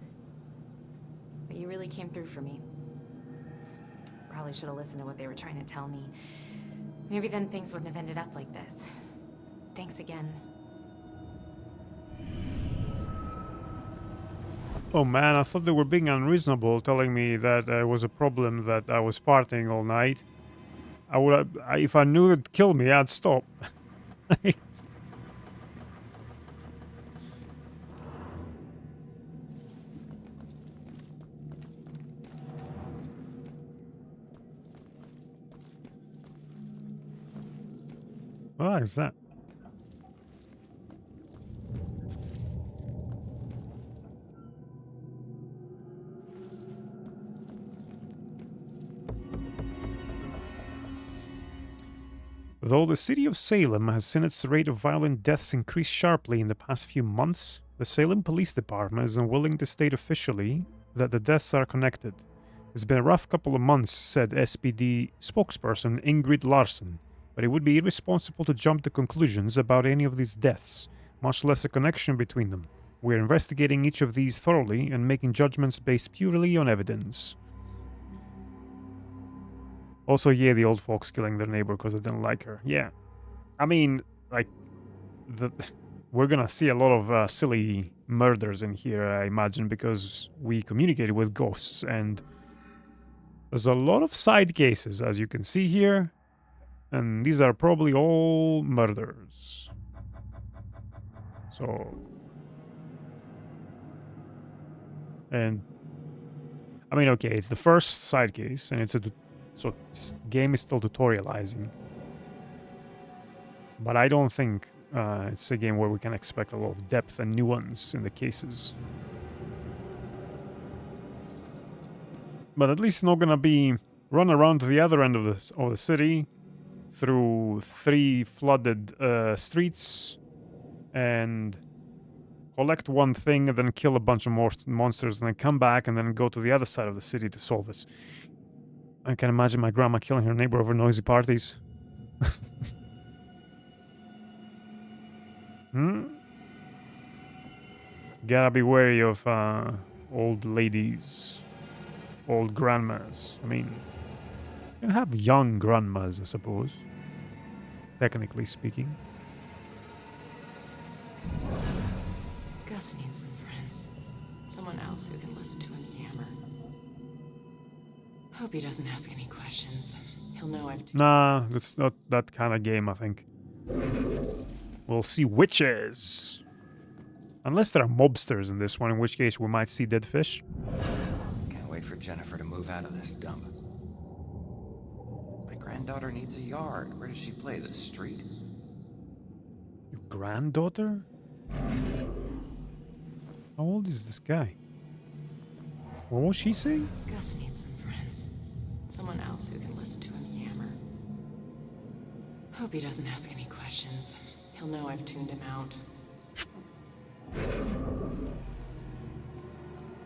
But you really came through for me. Probably should have listened to what they were trying to tell me. Maybe then things wouldn't have ended up like this. Thanks again. Oh man, I thought they were being unreasonable, telling me that there was a problem that I was partying all night. I would have, if I knew it'd kill me, I'd stop. What is that? Though the city of Salem has seen its rate of violent deaths increase sharply in the past few months, the Salem Police Department is unwilling to state officially that the deaths are connected. It's been a rough couple of months, said SPD spokesperson Ingrid Larsen, but it would be irresponsible to jump to conclusions about any of these deaths, much less a connection between them. We're investigating each of these thoroughly and making judgments based purely on evidence. Also, yeah, the old folks killing their neighbor because they didn't like her. Yeah. I mean, like, we're gonna see a lot of silly murders in here, I imagine, because we communicated with ghosts, and there's a lot of side cases, as you can see here, and these are probably all murders. So... And... I mean, okay, it's the first side case, and it's a... So, this game is still tutorializing. But I don't think it's a game where we can expect a lot of depth and nuance in the cases. But at least it's not gonna be run around to the other end of the city through 3 flooded streets and collect one thing and then kill a bunch of more monsters and then come back and then go to the other side of the city to solve this. I can imagine my grandma killing her neighbor over noisy parties. Gotta be wary of old ladies, old grandmas. I mean, you can have young grandmas, I suppose, technically speaking. Gus needs some friends. Someone else who can listen to him yammer. Hope he doesn't ask any questions. He'll know I've... Nah, that's not that kind of game, I think. We'll see witches. Unless there are mobsters in this one, in which case we might see dead fish. Can't wait for Jennifer to move out of this dump. My granddaughter needs a yard. Where does she play? The street? Your granddaughter? How old is this guy? What was she saying? Gus needs some friends. Someone else who can listen to him yammer. Hope he doesn't ask any questions. He'll know I've tuned him out.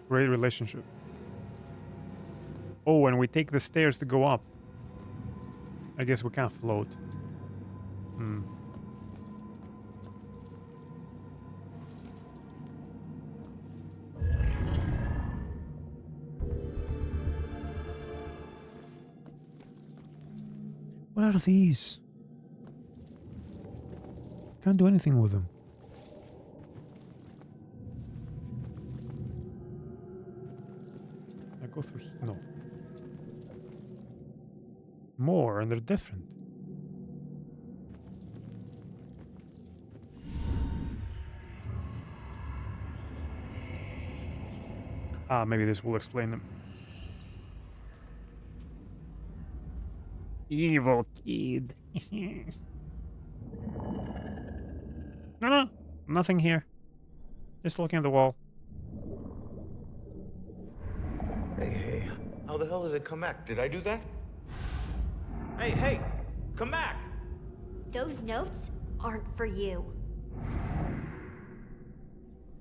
Great relationship. Oh, and we take the stairs to go up. I guess we can't float. What are these? Can't do anything with them. I go through here. No. More, and they're different. Ah, maybe this will explain them. Evil kid. No, nothing here. Just looking at the wall. Hey, how the hell did it come back? Did I do that? Hey, come back! Those notes aren't for you.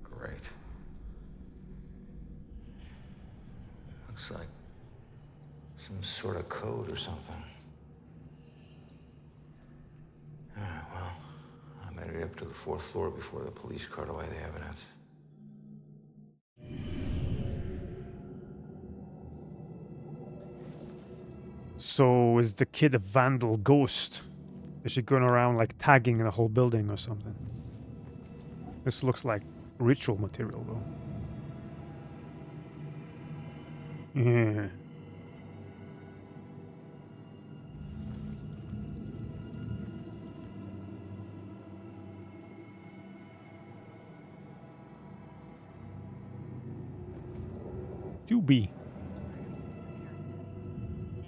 Great. Looks like some sort of code or something. Alright, well, I made it up to the 4th floor before the police cart away the evidence. So is the kid a vandal ghost? Is she going around like tagging the whole building or something? This looks like ritual material though. Yeah. To be.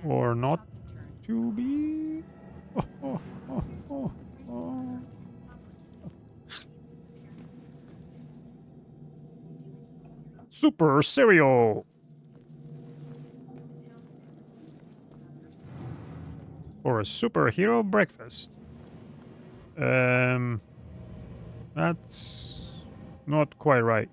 Or not to be. Oh. Super cereal. Or a superhero breakfast. That's not quite right.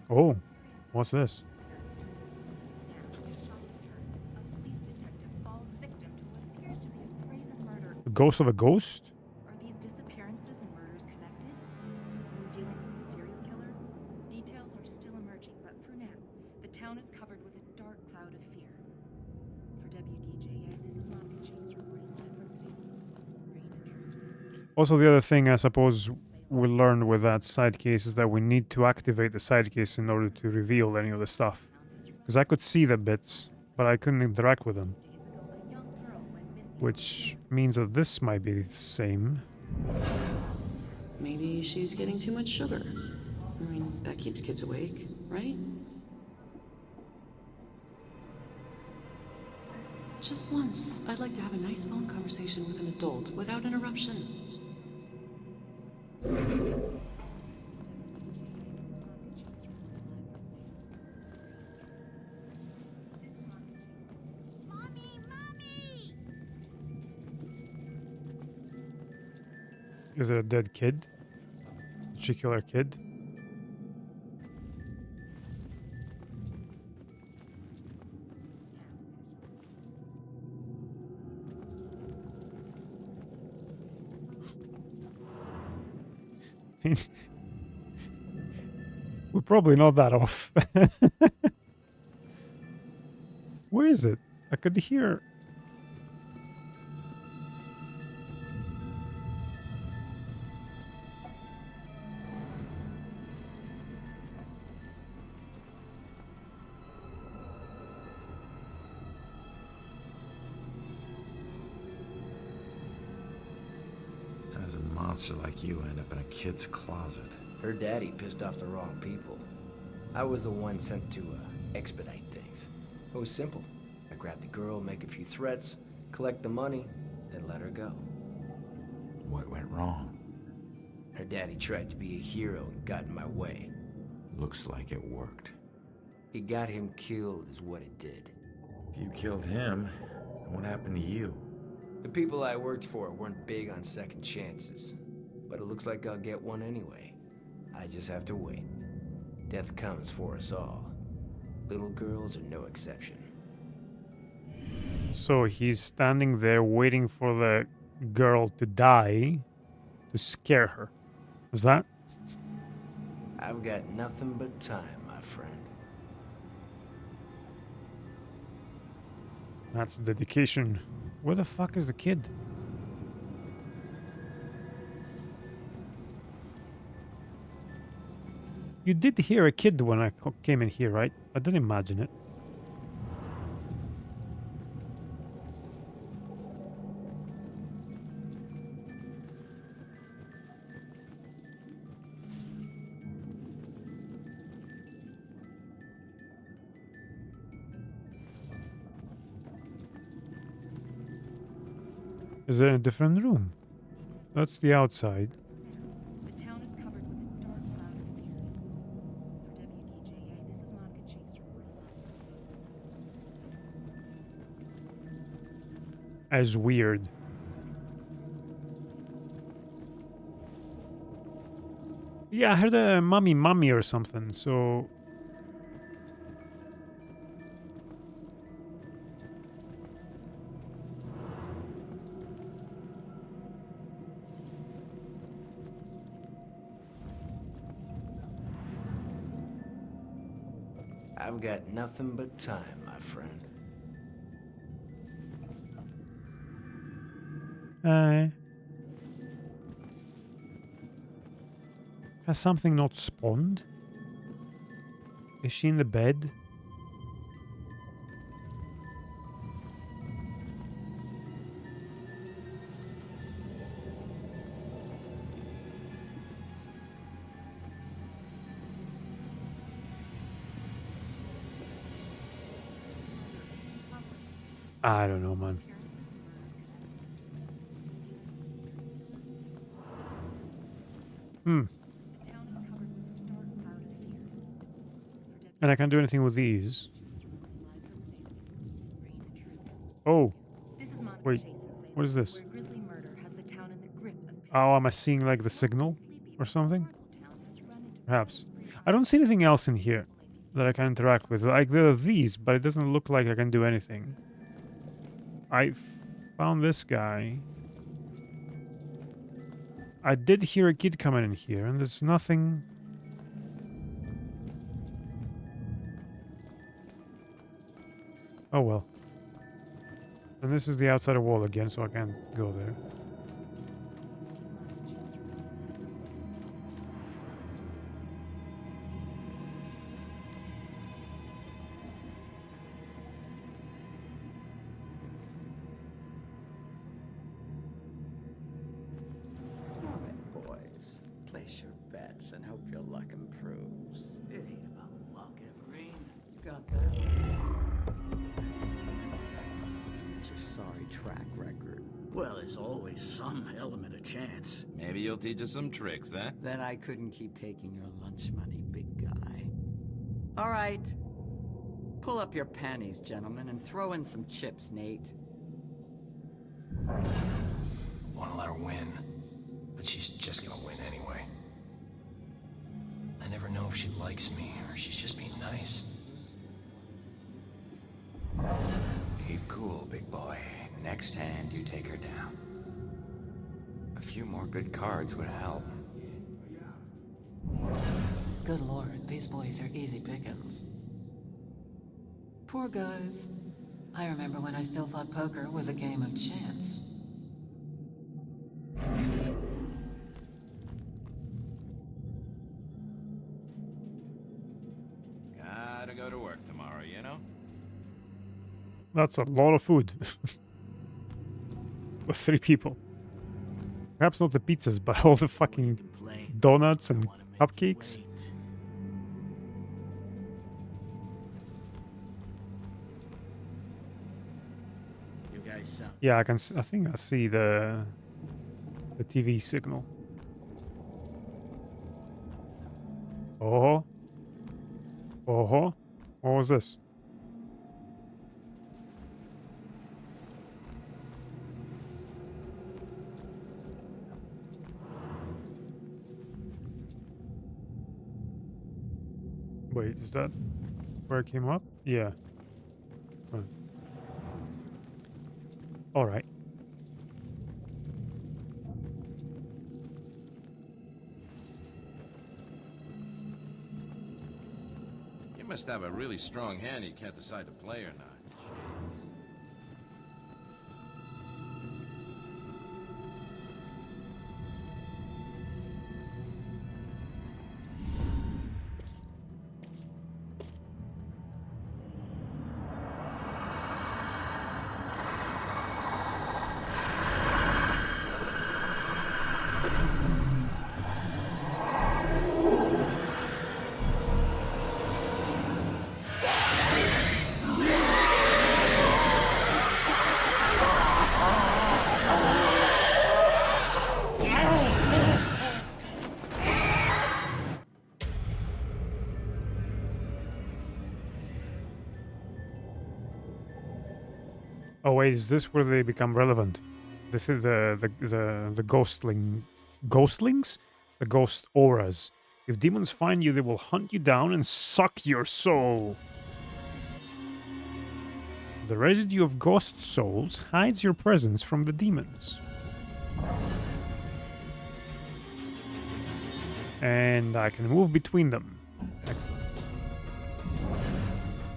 Oh, what's this? The ghost of a ghost? Are these disappearances and murders connected? Someone dealing with a serial killer? Details are still emerging, but for now, the town is covered with a dark cloud of fear. For WDJA, this is Monica Chase reporting live from Rain. Also, the other thing I suppose we learned with that side case is that we need to activate the side case in order to reveal any of the stuff. Because I could see the bits, but I couldn't interact with them. Which means that this might be the same. Maybe she's getting too much sugar. I mean, that keeps kids awake, right? Just once, I'd like to have a nice phone conversation with an adult without interruption. Is it a dead kid? Did she kill her kid? We're probably not that off. Where is it? I could hear. How does a monster like you end up in a kid's closet? Her daddy pissed off the wrong people. I was the one sent to expedite things. It was simple. I grabbed the girl, make a few threats, collect the money, then let her go. What went wrong? Her daddy tried to be a hero and got in my way. Looks like it worked. He got him killed is what it did. If you killed him, what happened to you? The people I worked for weren't big on second chances. But it looks like I'll get one anyway. I just have to wait. Death comes for us all. Little girls are no exception. So he's standing there waiting for the girl to die to scare her. Is that? I've got nothing but time, my friend. That's dedication. Where the fuck is the kid? You did hear a kid when I came in here, right? I didn't imagine it. Is it in a different room? That's the outside. The town is covered with a dark cloud of fear. For WDJA, this is Monica Chase reporting. As weird. Yeah, I heard a mummy or something, so... I've got nothing but time, my friend. Has something not spawned? Is she in the bed? I don't know, man. And I can't do anything with these. Oh. Wait. What is this? Oh, am I seeing like the signal or something? Perhaps. I don't see anything else in here that I can interact with. Like there are these, but it doesn't look like I can do anything. I found this guy. I did hear a kid coming in here, and there's nothing. Oh well. And this is the outside wall again, so I can't go there. Boys, place your bets and hope your luck improves. It ain't about luck, Everine. You got that? It's your sorry track record. Well, there's always some element of chance. Maybe you'll teach us some tricks, huh? Then I couldn't keep taking your lunch money, big guy. All right. Pull up your panties, gentlemen, and throw in some chips, Nate. Want to let her win, but she's just gonna win anyway. I never know if she likes me or she's just being nice. Keep cool, big boy. Next hand, you take her down. A few more good cards would help. Good lord, these boys are easy pickings. Poor guys. I remember when I still thought poker was a game of chance. Gotta go to work tomorrow, you know? That's a lot of food. For 3 people. Perhaps not the pizzas, but all the fucking donuts and cupcakes. You guys sound... Yeah, I can. I think I see the TV signal. Oh. Oh. What was this? Wait, is that where it came up? Yeah. Right. All right. You must have a really strong hand you can't decide to play or not. Oh wait, is this where they become relevant? This is the ghostlings? The ghost auras. If demons find you, they will hunt you down and suck your soul. The residue of ghost souls hides your presence from the demons. And I can move between them. Excellent.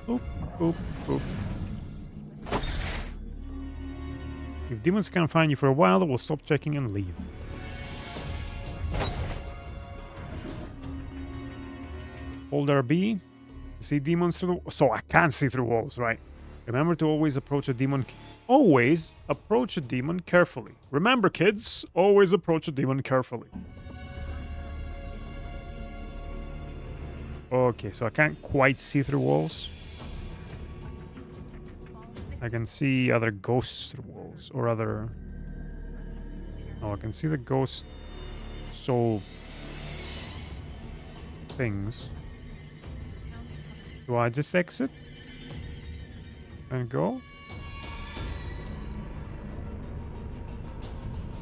Boop, boop, boop. If demons can't find you for a while, they will stop checking and leave. Hold RB to see demons through the... So I can't see through walls, right? Remember to always approach a demon... Always approach a demon carefully. Remember, kids, always approach a demon carefully. Okay, so I can't quite see through walls. I can see other ghosts through walls, or other... Oh, I can see the ghost soul things. Do I just exit? And go?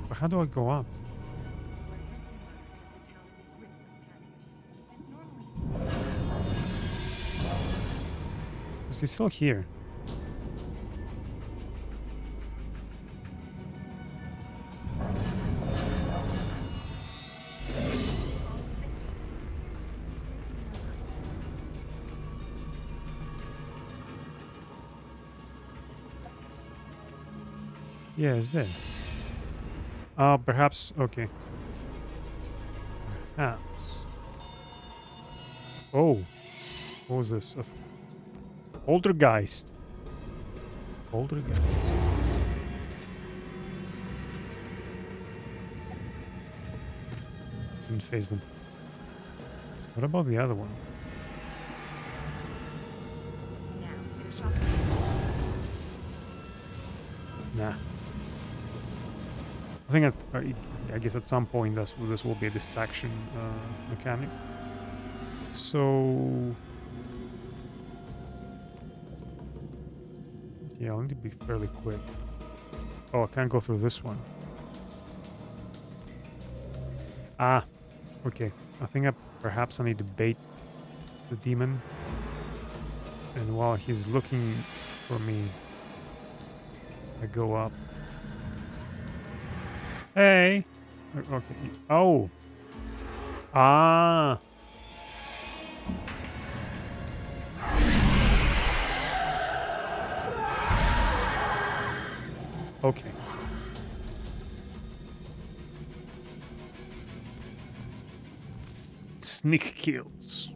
But how do I go up? Is he still here? Yeah, it's there. Perhaps. Okay. Perhaps. Oh. What was this? Poltergeist. Poltergeist. Didn't phase them. What about the other one? Nah. I think I guess at some point this will be a distraction mechanic. So yeah, I'll need to be fairly quick. Oh, I can't go through this one. Ah, okay. I think perhaps I need to bait the demon, and while he's looking for me, I go up. Hey. Okay. Oh. Ah. Okay. Sneak kills.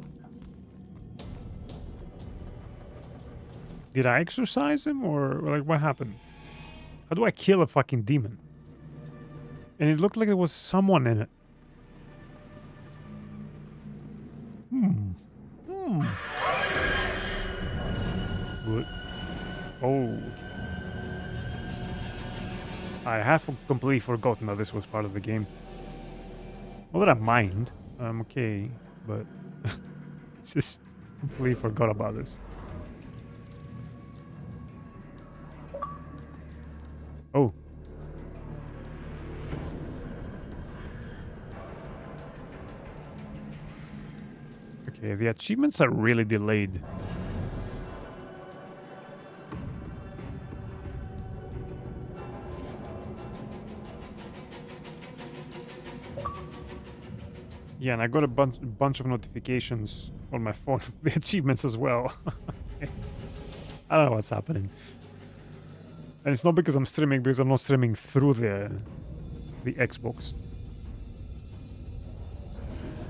Did I exorcise him, or like what happened? How do I kill a fucking demon? And it looked like there was someone in it. What? Oh. Okay. I have completely forgotten that this was part of the game. Not that I mind. I'm okay, but just completely forgot about this. Oh. Okay, the achievements are really delayed. Yeah, and I got a bunch of notifications on my phone, the achievements as well. I don't know what's happening. And it's not because I'm streaming, because I'm not streaming through the Xbox.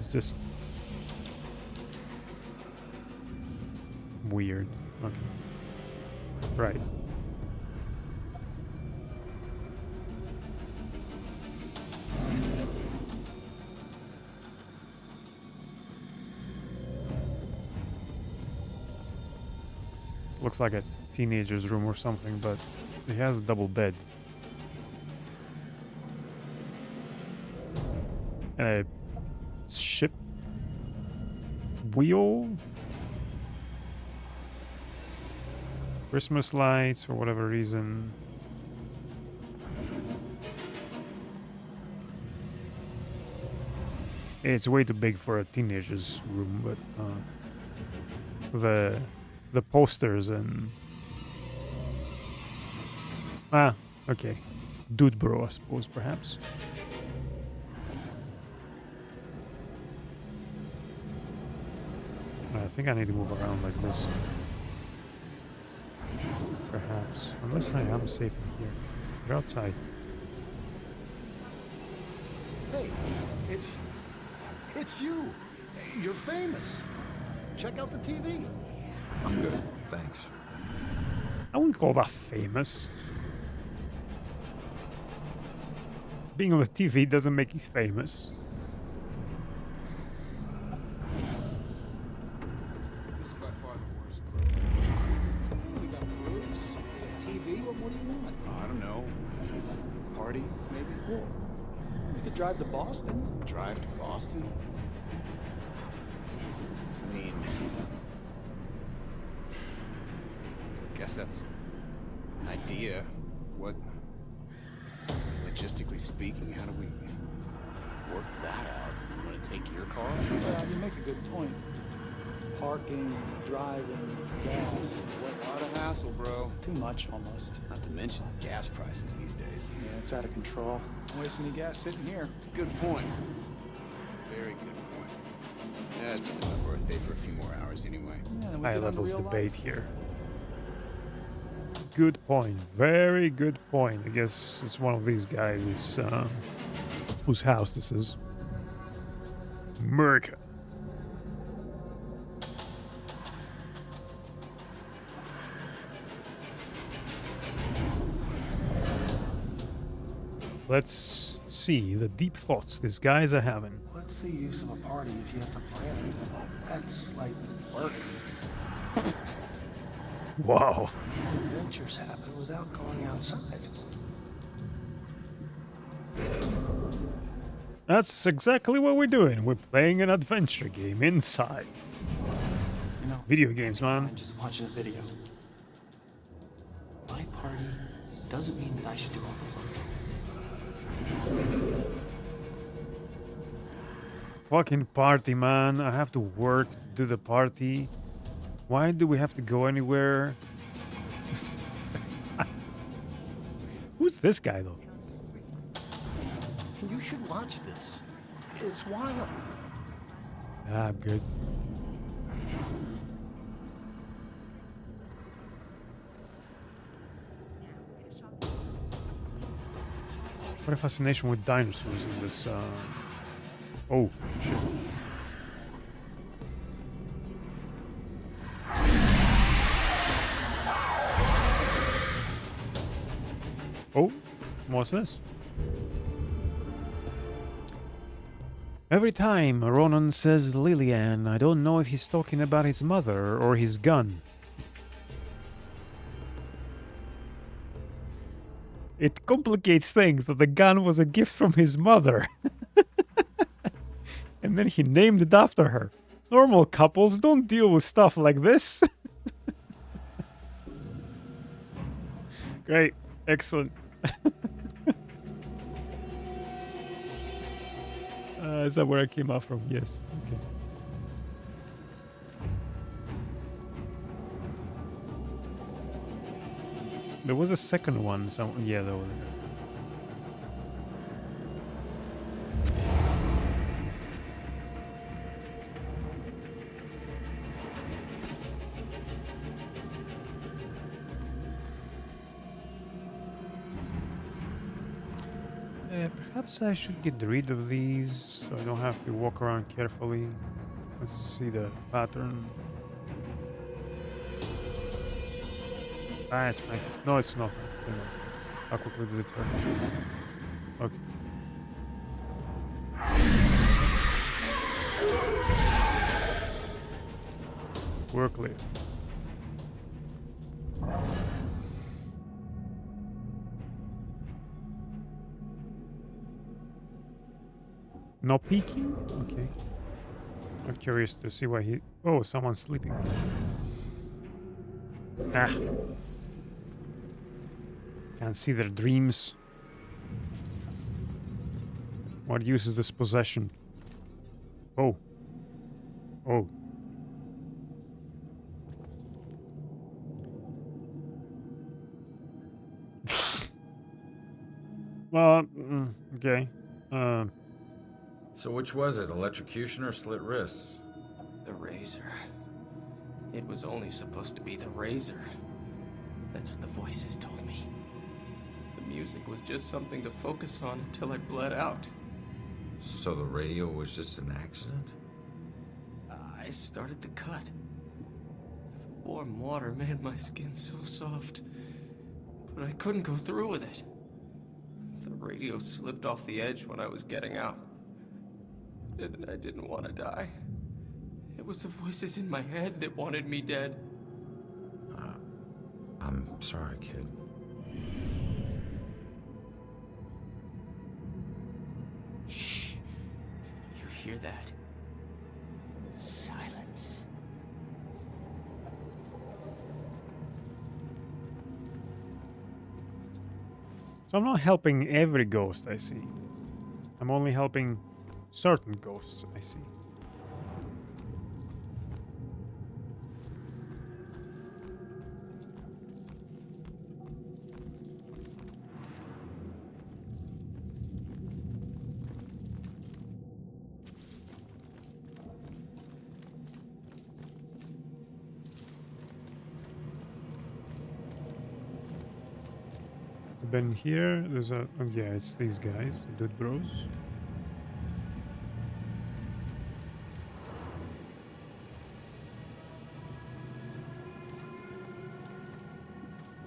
It's just weird. Okay. Right. Looks like a teenager's room or something, but it has a double bed. And a ship wheel? Christmas lights for whatever reason. It's way too big for a teenager's room, but the posters and okay, dude bro, I suppose, perhaps. I think I need to move around like this, perhaps, unless I am safe in here. We're outside. Hey, it's you. You're famous. Check out the TV. I'm good, thanks. I wouldn't call that famous. Being on the TV doesn't make you famous. This is by far the worst. We got cruise, we got TV. What do you want? I don't know. Party, maybe? Cool. We could drive to Boston. Drive to Boston? I mean, guess that's an idea. What, logistically speaking, how do we work that out? You want to take your car? Well, you make a good point. Parking, driving, gas. A lot of hassle, bro. Too much, almost. Not to mention gas prices these days. Yeah, it's out of control. Don't waste any gas sitting here. It's a good point. Very good point. Yeah, it's only my birthday for a few more hours anyway. Yeah, then we High get on levels real debate life. here. Good point. Very good point. I guess it's one of these guys. It's whose house this is. America. Let's see the deep thoughts these guys are having. What's the use of a party if you have to plan it? That's like work. Wow. Adventures happen without going outside. That's exactly what we're doing. We're playing an adventure game inside. You know, Video games, man. I'm just watching a video. My party doesn't mean that I should do all the work. Fucking party, man. I have to work to do the party. Why do we have to go anywhere? Who's this guy, though? You should watch this. It's wild. Ah, I'm good. What a fascination with dinosaurs in this. Oh, shit. Oh, what's this? Every time Ronan says Lillian, I don't know if he's talking about his mother or his gun. It complicates things that the gun was a gift from his mother. And then he named it after her. Normal couples don't deal with stuff like this. Great. Excellent. Is that where I came out from? Yes. Okay. There was a second one. Yeah, there was. Perhaps I should get rid of these so I don't have to walk around carefully. Let's see the pattern. Ah, it's fine. No, it's not. How quickly does it turn? Okay. We're clear. No peeking? Okay. I'm curious to see why he... Oh, someone's sleeping. Ah. Can't see their dreams. What use is this possession? Oh. Oh. Well, okay. So which was it, electrocution or slit wrists? The razor. It was only supposed to be the razor. That's what the voices told me. The music was just something to focus on until I bled out. So the radio was just an accident? I started the cut. The warm water made my skin so soft, but I couldn't go through with it. The radio slipped off the edge when I was getting out. And I didn't want to die. It was the voices in my head that wanted me dead. I'm sorry, kid. Shh. You hear that? Silence. So I'm not helping every ghost I see. I'm only helping certain ghosts I see. Been here. There's a yeah, it's these guys, dude bros.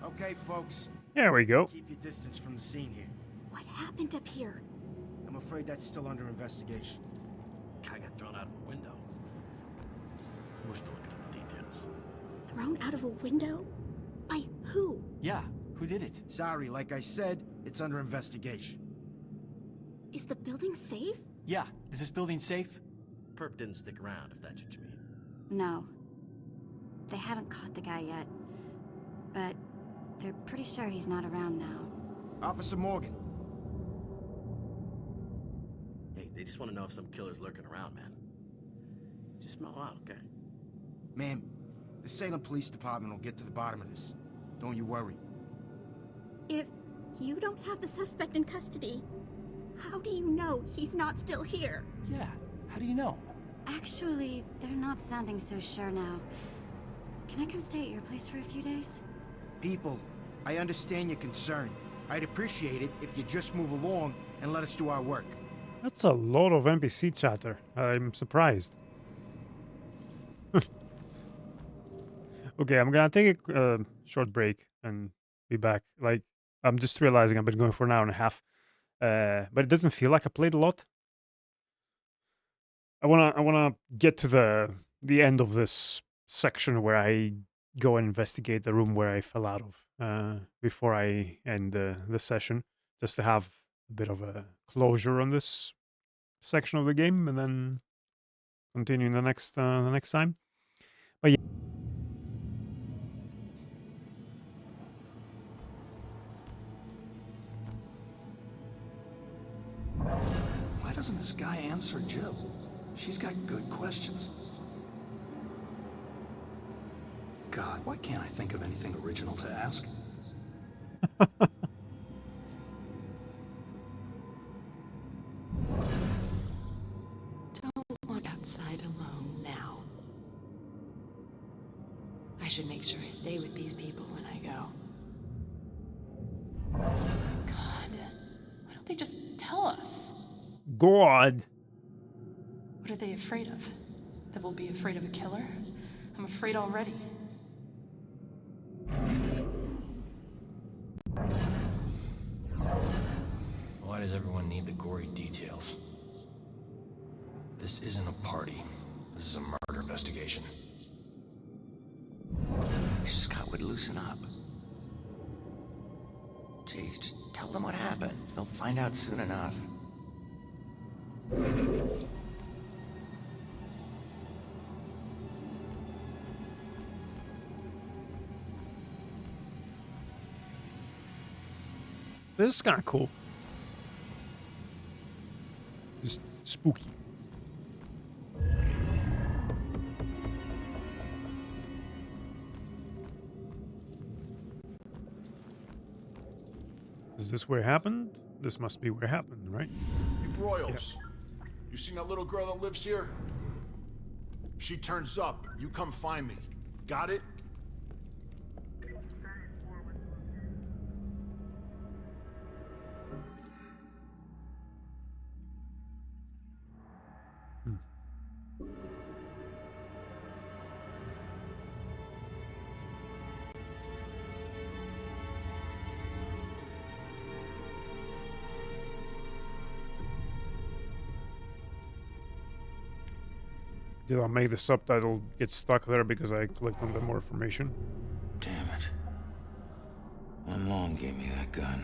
Okay, folks. There we go. Keep your distance from the scene here. What happened up here? I'm afraid that's still under investigation. Guy got thrown out of a window. We're still looking at the details. Thrown out of a window? By who? Yeah, who did it? Sorry, like I said, it's under investigation. Is the building safe? Yeah, is this building safe? Perp didn't stick around, if that's what you mean. No. They haven't caught the guy yet. But they're pretty sure he's not around now. Officer Morgan. Hey, they just want to know if some killer's lurking around, man. Just smell out, okay? Ma'am, the Salem Police Department will get to the bottom of this. Don't you worry. If you don't have the suspect in custody, how do you know he's not still here? Yeah, how do you know? Actually, they're not sounding so sure now. Can I come stay at your place for a few days? People, I understand your concern. I'd appreciate it if you just move along and let us do our work. That's a lot of NPC chatter. I'm surprised. Okay, I'm gonna take a short break and be back. Like, I'm just realizing I've been going for an hour and a half, but it doesn't feel like I played a lot. I wanna get to the end of this section where I go and investigate the room where I fell out of before I end the session, just to have a bit of a closure on this section of the game, and then continue the next time. But yeah. Why doesn't this guy answer Jill? She's got good questions. God, why can't I think of anything original to ask? Don't walk outside alone now. I should make sure I stay with these people when I go. God, why don't they just tell us? God. What are they afraid of? That we'll be afraid of a killer? I'm afraid already. Why does everyone need the gory details? This isn't a party. This is a murder investigation. Wish Scott would loosen up. Jeez, just tell them what happened. They'll find out soon enough. This is kind of cool. Just spooky. Is this where it happened? This must be where it happened, right? Hey, Broyles. You seen that little girl that lives here? If she turns up, you come find me. Got it? Did I make the subtitle get stuck there because I clicked on the more information? Damn it. My mom gave me that gun.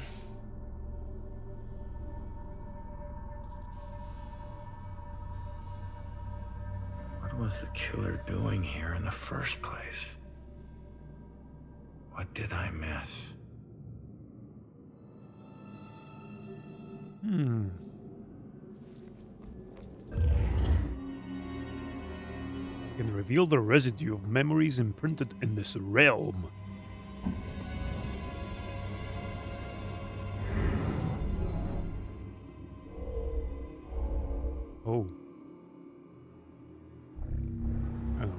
What was the killer doing here in the first place? What did I miss? Hmm. Can reveal the residue of memories imprinted in this realm. Oh. I don't know.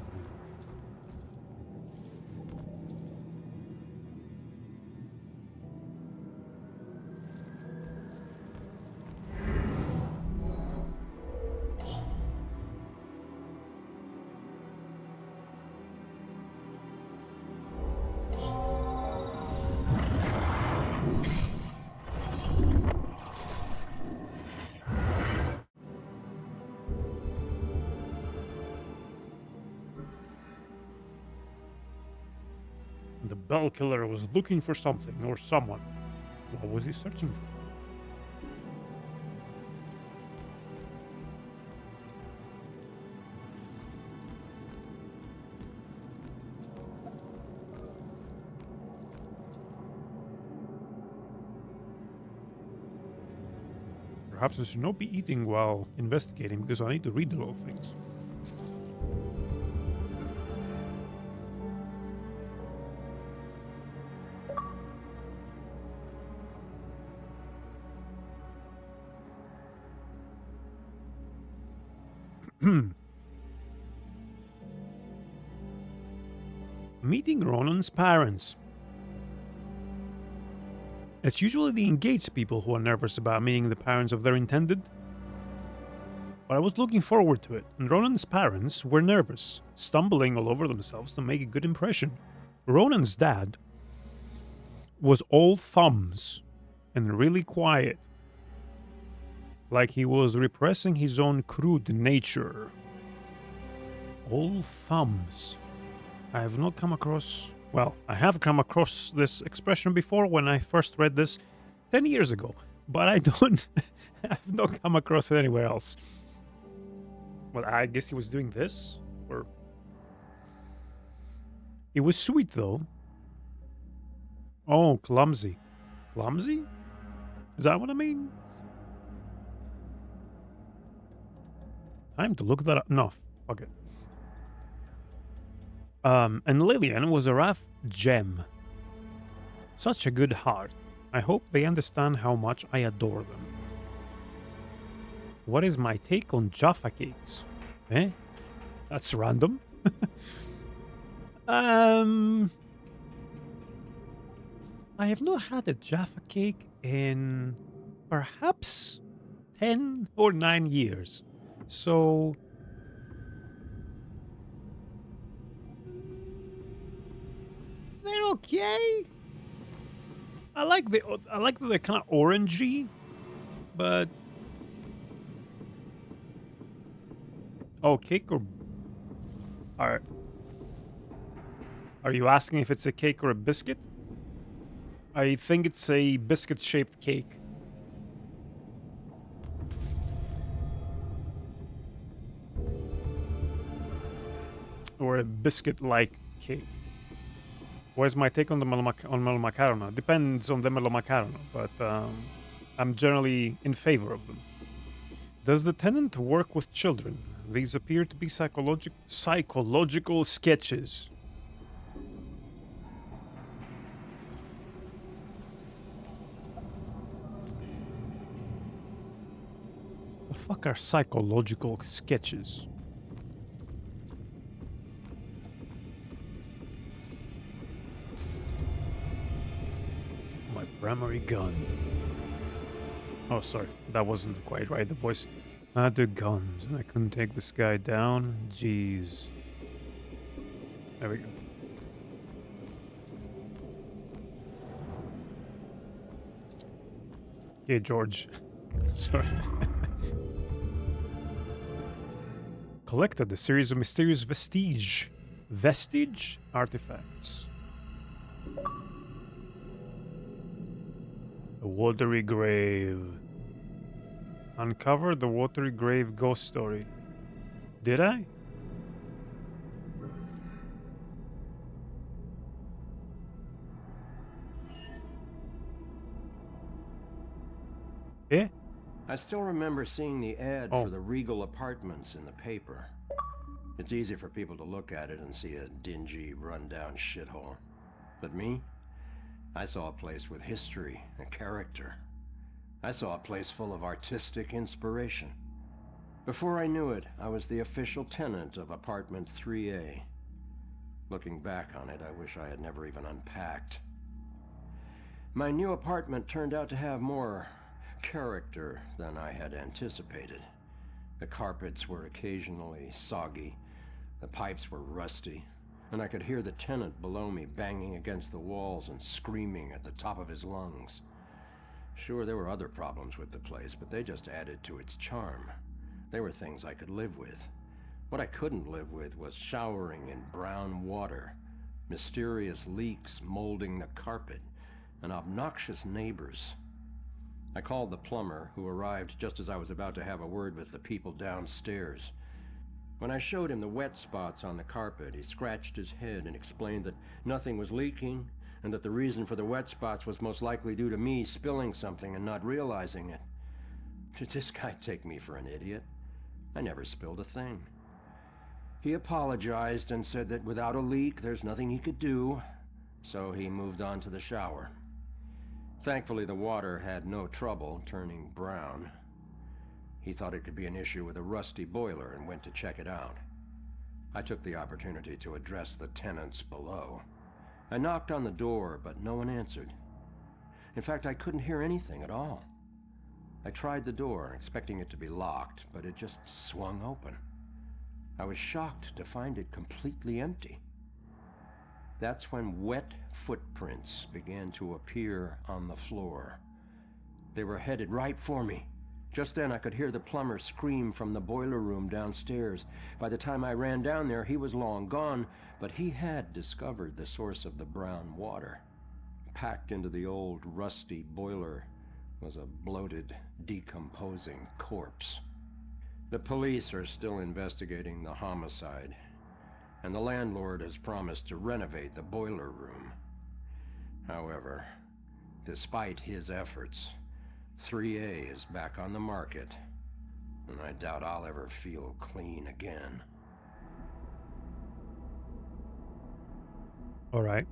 The bell killer was looking for something or someone. What was he searching for? Perhaps I should not be eating while investigating because I need to read a lot of things. Meeting Ronan's parents. It's usually the engaged people who are nervous about meeting the parents of their intended. But I was looking forward to it, and Ronan's parents were nervous, stumbling all over themselves to make a good impression. Ronan's dad was all thumbs and really quiet, like he was repressing his own crude nature. All thumbs. I have not come across... Well, I have come across this expression before when I first read this 10 years ago, but I don't... have not come across it anywhere else. Well, I guess he was doing this, or... It was sweet, though. Oh, clumsy. Clumsy? Is that what I mean? Time to look that up. No, fuck it. And Lillian was a rough gem. Such a good heart. I hope they understand how much I adore them. What is my take on Jaffa cakes? Eh? That's random. I have not had a Jaffa cake in perhaps 10 or 9 years. So they're okay. I like that they're kind of orangey, but oh, cake or are you asking if it's a cake or a biscuit? I think it's a biscuit-shaped cake. Or a biscuit-like cake. Where's my take on the melomacarona? Depends on the melomacarona, but I'm generally in favor of them. Does the tenant work with children? These appear to be psychological sketches. The fuck are psychological sketches? My primary gun. Oh, sorry. That wasn't quite right, the voice. I had the guns, and I couldn't take this guy down. Jeez. There we go. Okay, George. Sorry. Collected a series of mysterious vestige artifacts. The watery grave. Uncovered the watery grave ghost story. Did I? Eh? I still remember seeing the ad Oh. for the Regal Apartments in the paper. It's easy for people to look at it and see a dingy, run-down shithole. But me? I saw a place with history and character. I saw a place full of artistic inspiration. Before I knew it, I was the official tenant of apartment 3A. Looking back on it, I wish I had never even unpacked. My new apartment turned out to have more character than I had anticipated. The carpets were occasionally soggy, the pipes were rusty, and I could hear the tenant below me banging against the walls and screaming at the top of his lungs. Sure, there were other problems with the place, but they just added to its charm. They were things I could live with. What I couldn't live with was showering in brown water, mysterious leaks molding the carpet, and obnoxious neighbors. I called the plumber, who arrived just as I was about to have a word with the people downstairs. When I showed him the wet spots on the carpet, he scratched his head and explained that nothing was leaking, and that the reason for the wet spots was most likely due to me spilling something and not realizing it. Did this guy take me for an idiot? I never spilled a thing. He apologized and said that without a leak, there's nothing he could do, so he moved on to the shower. Thankfully, the water had no trouble turning brown. He thought it could be an issue with a rusty boiler and went to check it out. I took the opportunity to address the tenants below. I knocked on the door, but no one answered. In fact, I couldn't hear anything at all. I tried the door, expecting it to be locked, but it just swung open. I was shocked to find it completely empty. That's when wet footprints began to appear on the floor. They were headed right for me. Just then I could hear the plumber scream from the boiler room downstairs. By the time I ran down there, he was long gone, but he had discovered the source of the brown water. Packed into the old rusty boiler was a bloated, decomposing corpse. The police are still investigating the homicide, and the landlord has promised to renovate the boiler room. However, despite his efforts, 3A is back on the market, and I doubt I'll ever feel clean again. All right.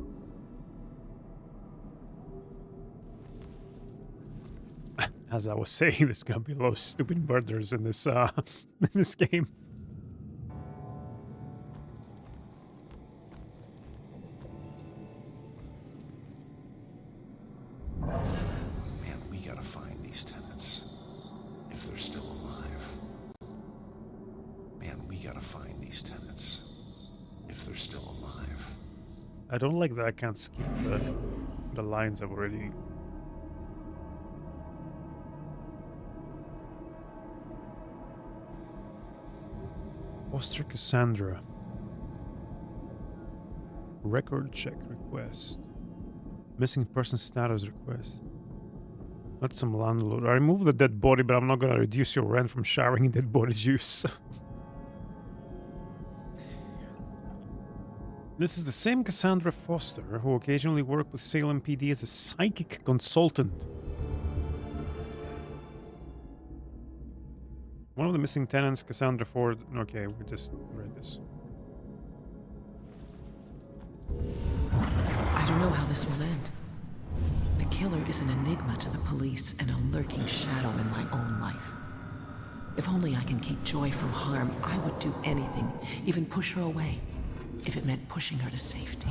As I was saying, there's gonna be a lot of stupid murders in this in this game. Man, we gotta find these tenants. If they're still alive. Man, we gotta find these tenants. If they're still alive. I don't like that I can't skip the lines I've already. Foster Cassandra. Record check request. Missing person status request. That's some landlord. I removed the dead body, but I'm not gonna reduce your rent from showering in dead body's use. This is the same Cassandra Foster who occasionally worked with Salem PD as a psychic consultant. One of the missing tenants, Cassandra Ford. Okay, we just read this. I don't know how this will end. The killer is an enigma to the police and a lurking shadow in my own life. If only I can keep Joy from harm, I would do anything, even push her away, if it meant pushing her to safety.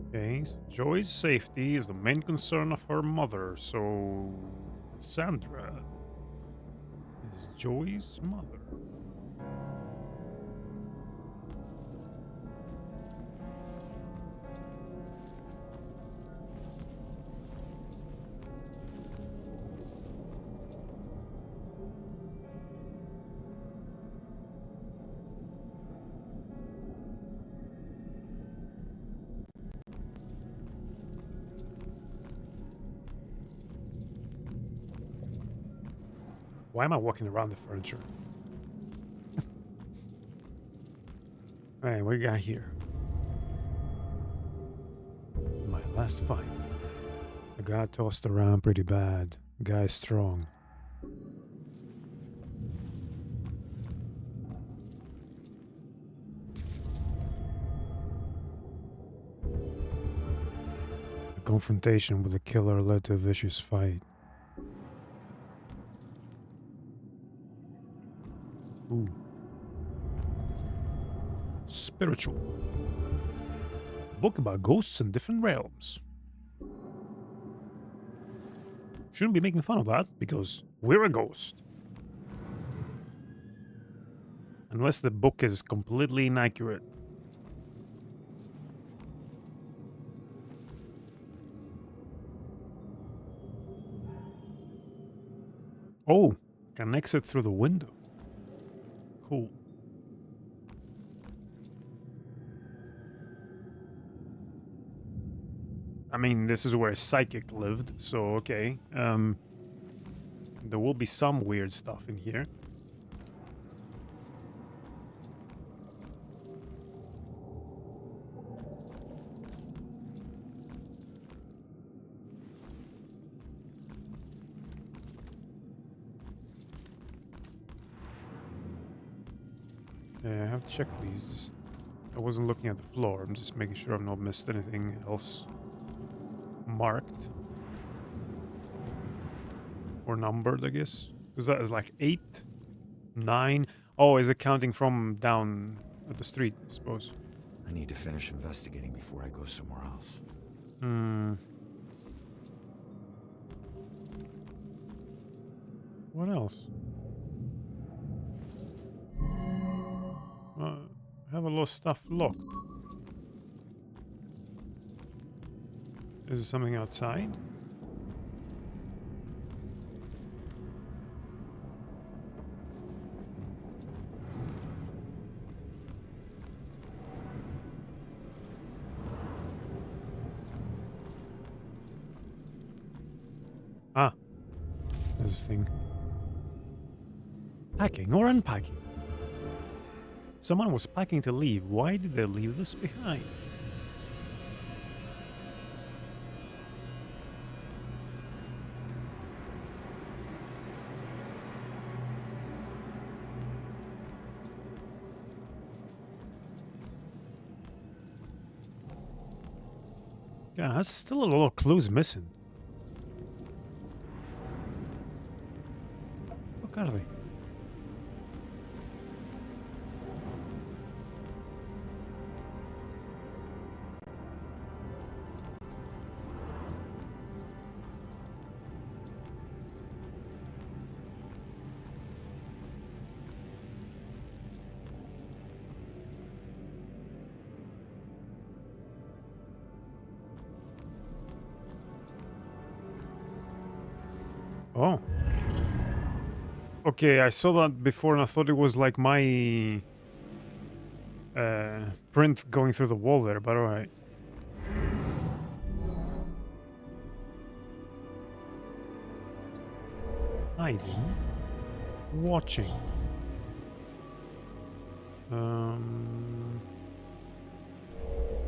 Okay, so Joy's safety is the main concern of her mother, so Sandra is Joy's mother. Why am I walking around the furniture? Alright, what we got here? My last fight. I got tossed around pretty bad. Guy's strong. The confrontation with the killer led to a vicious fight. Ooh. Spiritual. Book about ghosts in different realms. Shouldn't be making fun of that, because we're a ghost. Unless the book is completely inaccurate. Oh, can exit through the window. Cool. I mean, this is where a psychic lived, so okay. There will be some weird stuff in here. Yeah, I have to check these. I wasn't looking at the floor. I'm just making sure I've not missed anything else marked. Or numbered, I guess. Because that is like 8, 9. Oh, is it counting from down at the street, I suppose? I need to finish investigating before I go somewhere else. What else? I have a lot of stuff locked. Is there something outside? Ah, there's this thing. Packing or unpacking? Someone was packing to leave. Why did they leave this behind? Yeah, that's still a lot of clues missing. What are they? Oh. Okay, I saw that before and I thought it was like my print going through the wall there, but alright. Hiding. Watching.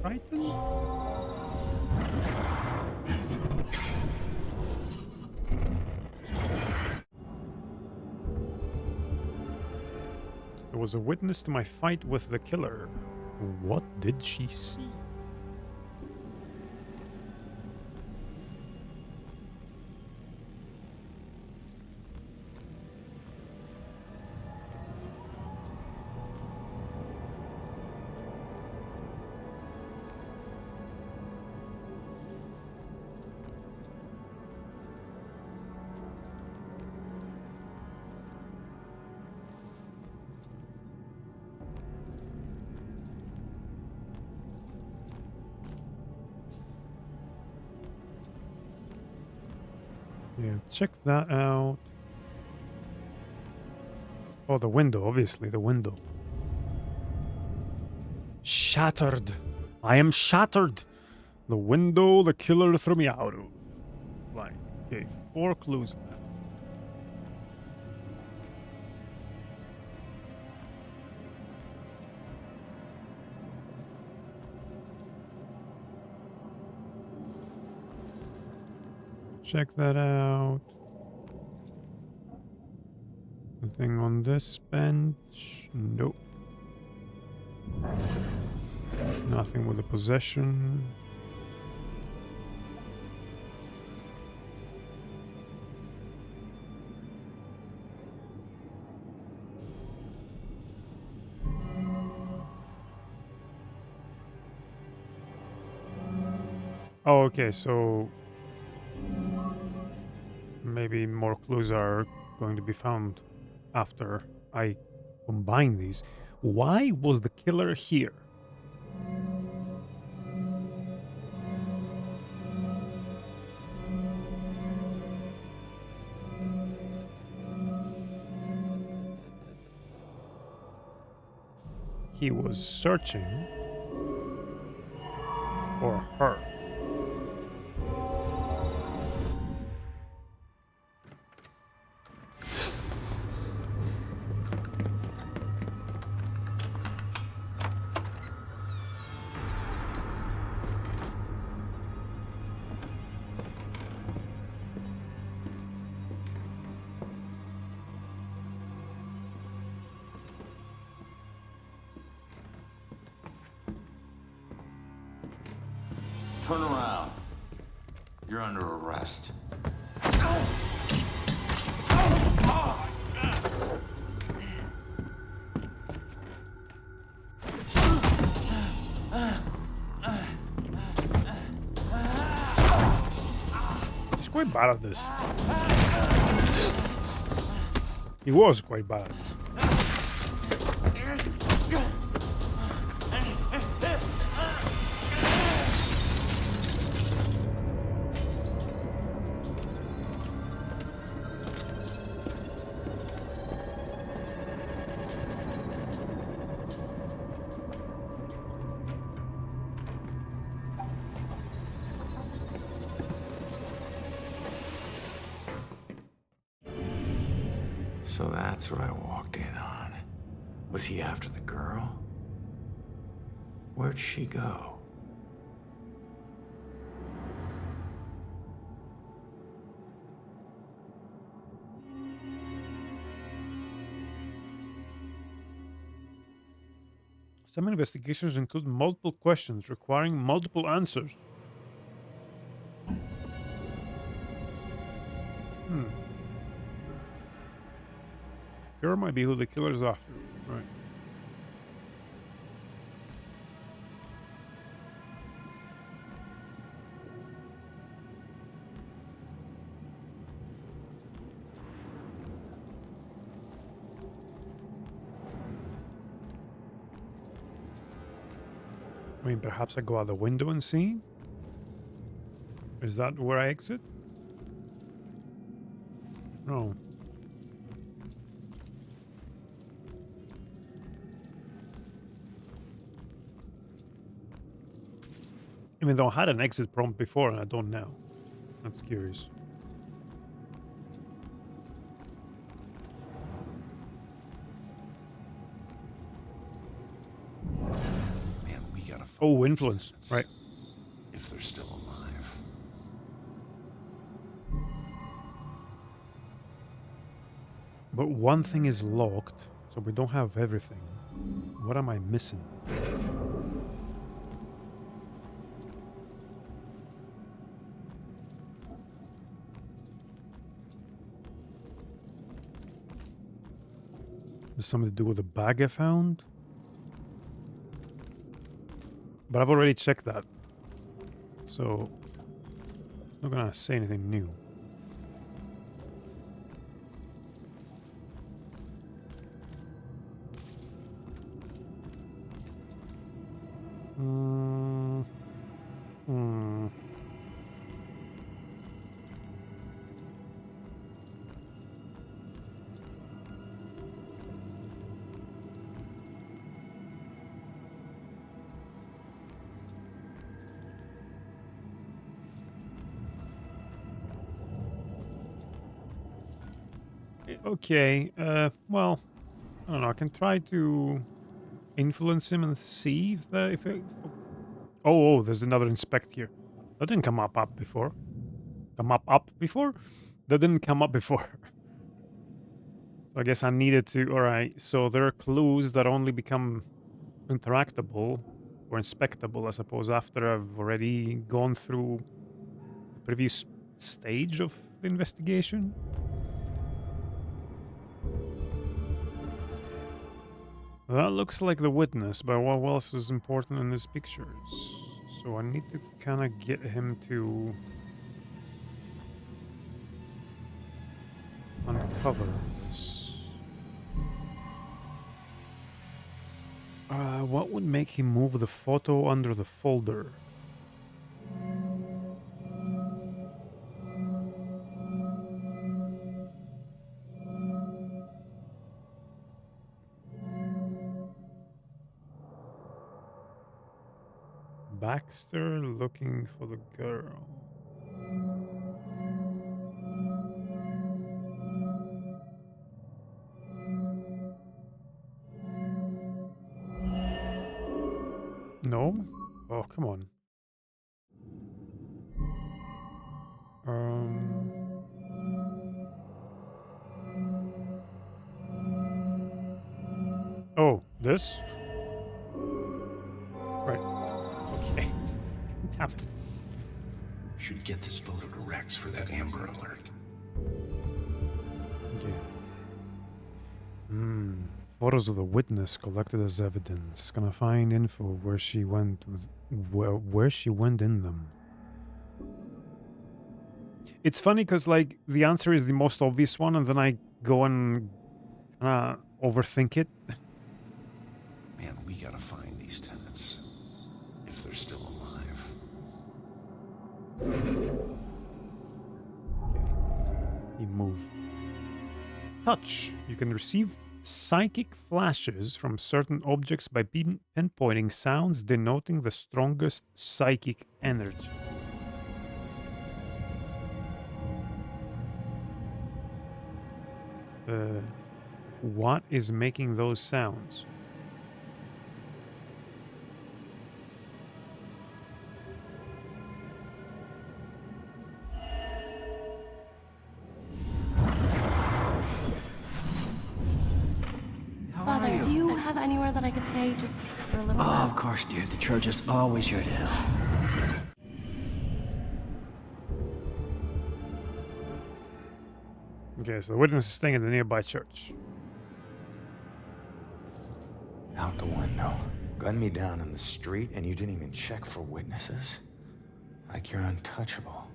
Frightened? There was a witness to my fight with the killer. What did she see? Yeah, check that out. Oh, the window, obviously, the window. Shattered. I am shattered. The window the killer threw me out of. Like, okay, 4 clues left. check that out. Nothing on this bench. Nope. Nothing with a possession. Oh, okay, so maybe more clues are going to be found after I combine these. Why was the killer here? He was searching for her. Turn around. You're under arrest. He's quite bad at this. He was quite bad at this. So that's what I walked in on. Was he after the girl? Where'd she go? Some investigations include multiple questions requiring multiple answers. Here might be who the killer is after. Right. I mean, perhaps I go out the window and see? Is that where I exit? No. Even though I had an exit prompt before and I don't now. That's curious. Man, we gotta Oh, influence. Right. if they're still alive. But one thing is locked, so we don't have everything. What am I missing? There's something to do with the bag I found? But I've already checked that. So, it's not gonna say anything new. Okay, well, I don't know. I can try to influence him and see if it... Oh, there's another inspect here. That didn't come up before. come up before. That didn't come up before. So I guess I needed to. All right. So there are clues that only become interactable or inspectable, I suppose, after I've already gone through the previous stage of the investigation. That looks like the witness, but what else is important in these pictures? So I need to kind of get him to uncover this. What would make him move the photo under the folder? Baxter looking for the girl. No? Oh, come on. Oh, this? Right. Okay. Damn it. Should get this photo to Rex for that Amber Alert. Okay. Photos of the witness collected as evidence. Gonna find info where she went where she went in them. It's funny because like the answer is the most obvious one, and then I go and overthink it. Man, we gotta find these tenants if they're still alive. He moved. Touch. You can receive psychic flashes from certain objects by pinpointing sounds denoting the strongest psychic energy. What is making those sounds? Father, do you have anywhere that I could stay just for a little Oh, while? of course, dear. The church is always your to help. Okay, so the witness is staying in the nearby church. Out the window. Gunned me down in the street, and you didn't even check for witnesses? Like you're untouchable.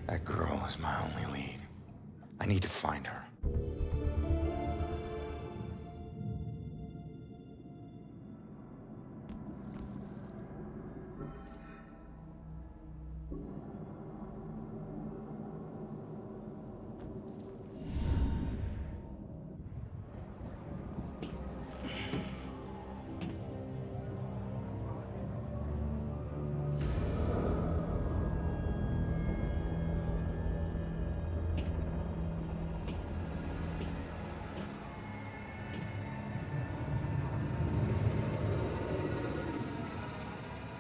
That girl is my only lead. I need to find her.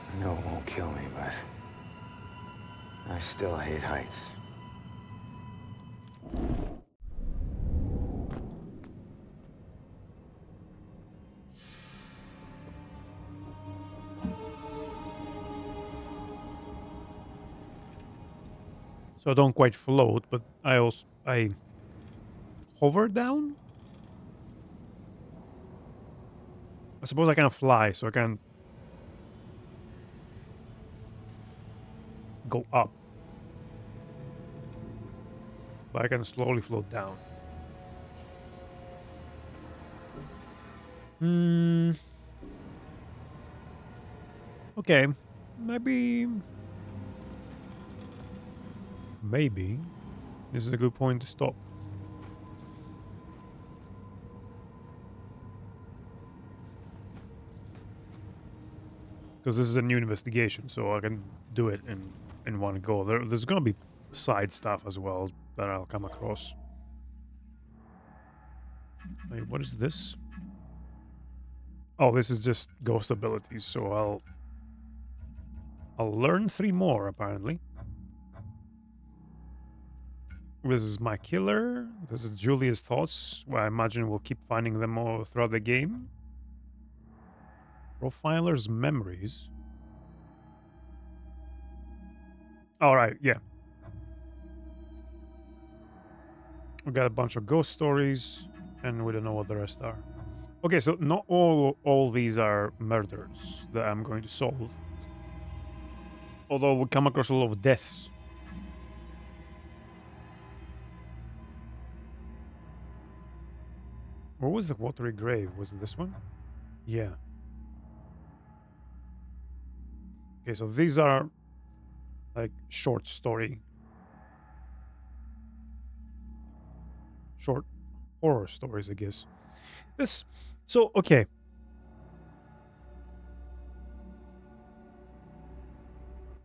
I know it won't kill me, but I still hate heights. So I don't quite float, but I hover down? I suppose I can fly, so I can go up. But I can slowly float down. Okay. Maybe this is a good point to stop. Because this is a new investigation, so I can do it in one go. There's gonna be side stuff as well that I'll come across. Wait, what is this? Oh, this is just ghost abilities, so I'll learn 3 more apparently. This is my killer. This is Julia's thoughts. Well, I imagine we'll keep finding them all throughout the game. Profiler's memories. Alright, yeah. We got a bunch of ghost stories, and we don't know what the rest are. Okay, so not all these are murders that I'm going to solve. Although we come across a lot of deaths. What was the watery grave? Was it this one? Yeah. Okay, so these are like short horror stories, I guess. Okay.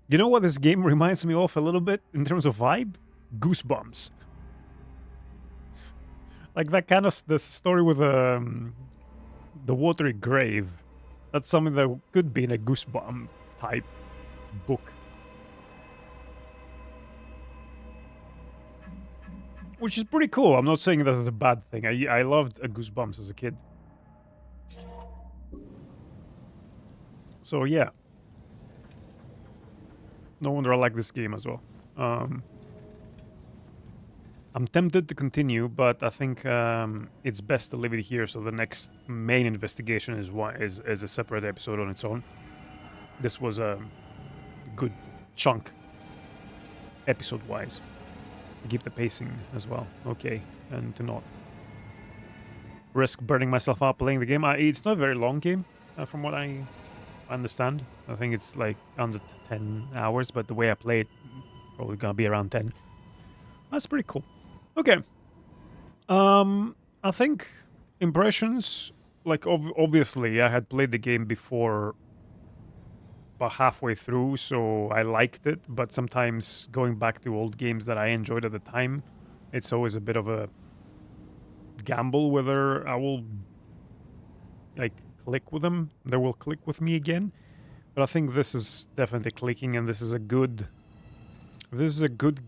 You know what this game reminds me of a little bit in terms of vibe? Goosebumps. Like that kind of the story with the watery grave. That's something that could be in a Goosebump type book. Which is pretty cool. I'm not saying that's a bad thing. I loved Goosebumps as a kid. So yeah. No wonder I like this game as well. I'm tempted to continue, but I think it's best to leave it here. So the next main investigation is a separate episode on its own. This was a good chunk, episode-wise, to keep the pacing as well. Okay, and to not risk burning myself out playing the game. It's not a very long game, from what I understand. I think it's like under 10 hours, but the way I play it, probably gonna be around 10. That's pretty cool. Okay. I think impressions, like obviously I had played the game before about halfway through, so I liked it, but sometimes going back to old games that I enjoyed at the time, it's always a bit of a gamble whether I will like click with them, they will click with me again. But I think this is definitely clicking, and this is a good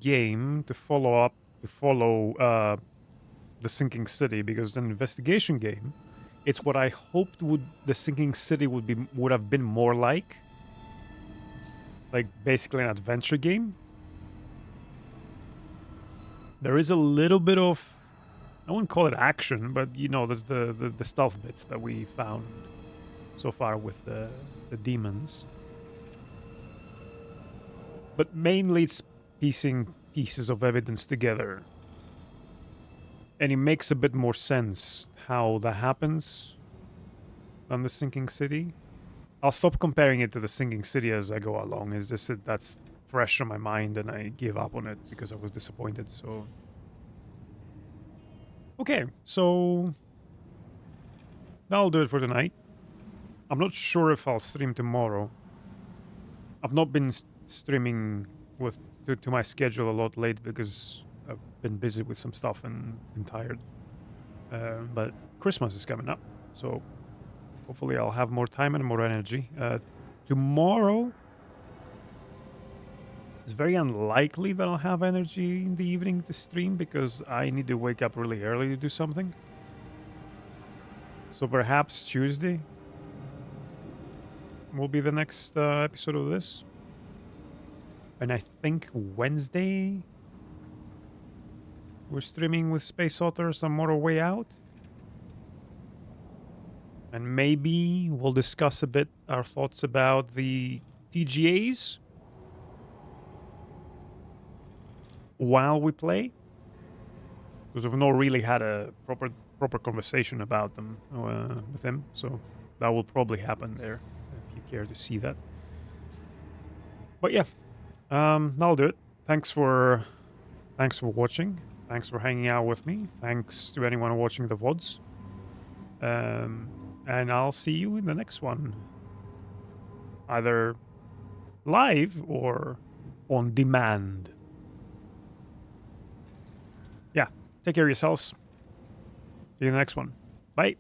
game to follow the Sinking City, because the investigation game, it's what I hoped the Sinking City would have been more like basically an adventure game. There is a little bit of, I wouldn't call it action, but you know, there's the stealth bits that we found so far with the demons. But mainly it's piecing pieces of evidence together. And it makes a bit more sense how that happens than the Sinking City. I'll stop comparing it to the Sinking City as I go along. It's just that that's fresh on my mind and I gave up on it because I was disappointed, so... Okay, so... that'll do it for tonight. I'm not sure if I'll stream tomorrow. I've not been streaming to my schedule a lot late because I've been busy with some stuff and been tired. But Christmas is coming up, so hopefully I'll have more time and more energy. Tomorrow, it's very unlikely that I'll have energy in the evening to stream because I need to wake up really early to do something. So perhaps Tuesday will be the next episode of this. And I think Wednesday we're streaming with Space Otter some more Way Out. And maybe we'll discuss a bit our thoughts about the TGAs while we play. Because we've not really had a proper conversation about them with him. So that will probably happen there if you care to see that. But yeah. That'll do it. Thanks for watching. Thanks for hanging out with me. Thanks to anyone watching the VODs. And I'll see you in the next one. Either live or on demand. Yeah. Take care of yourselves. See you in the next one. Bye.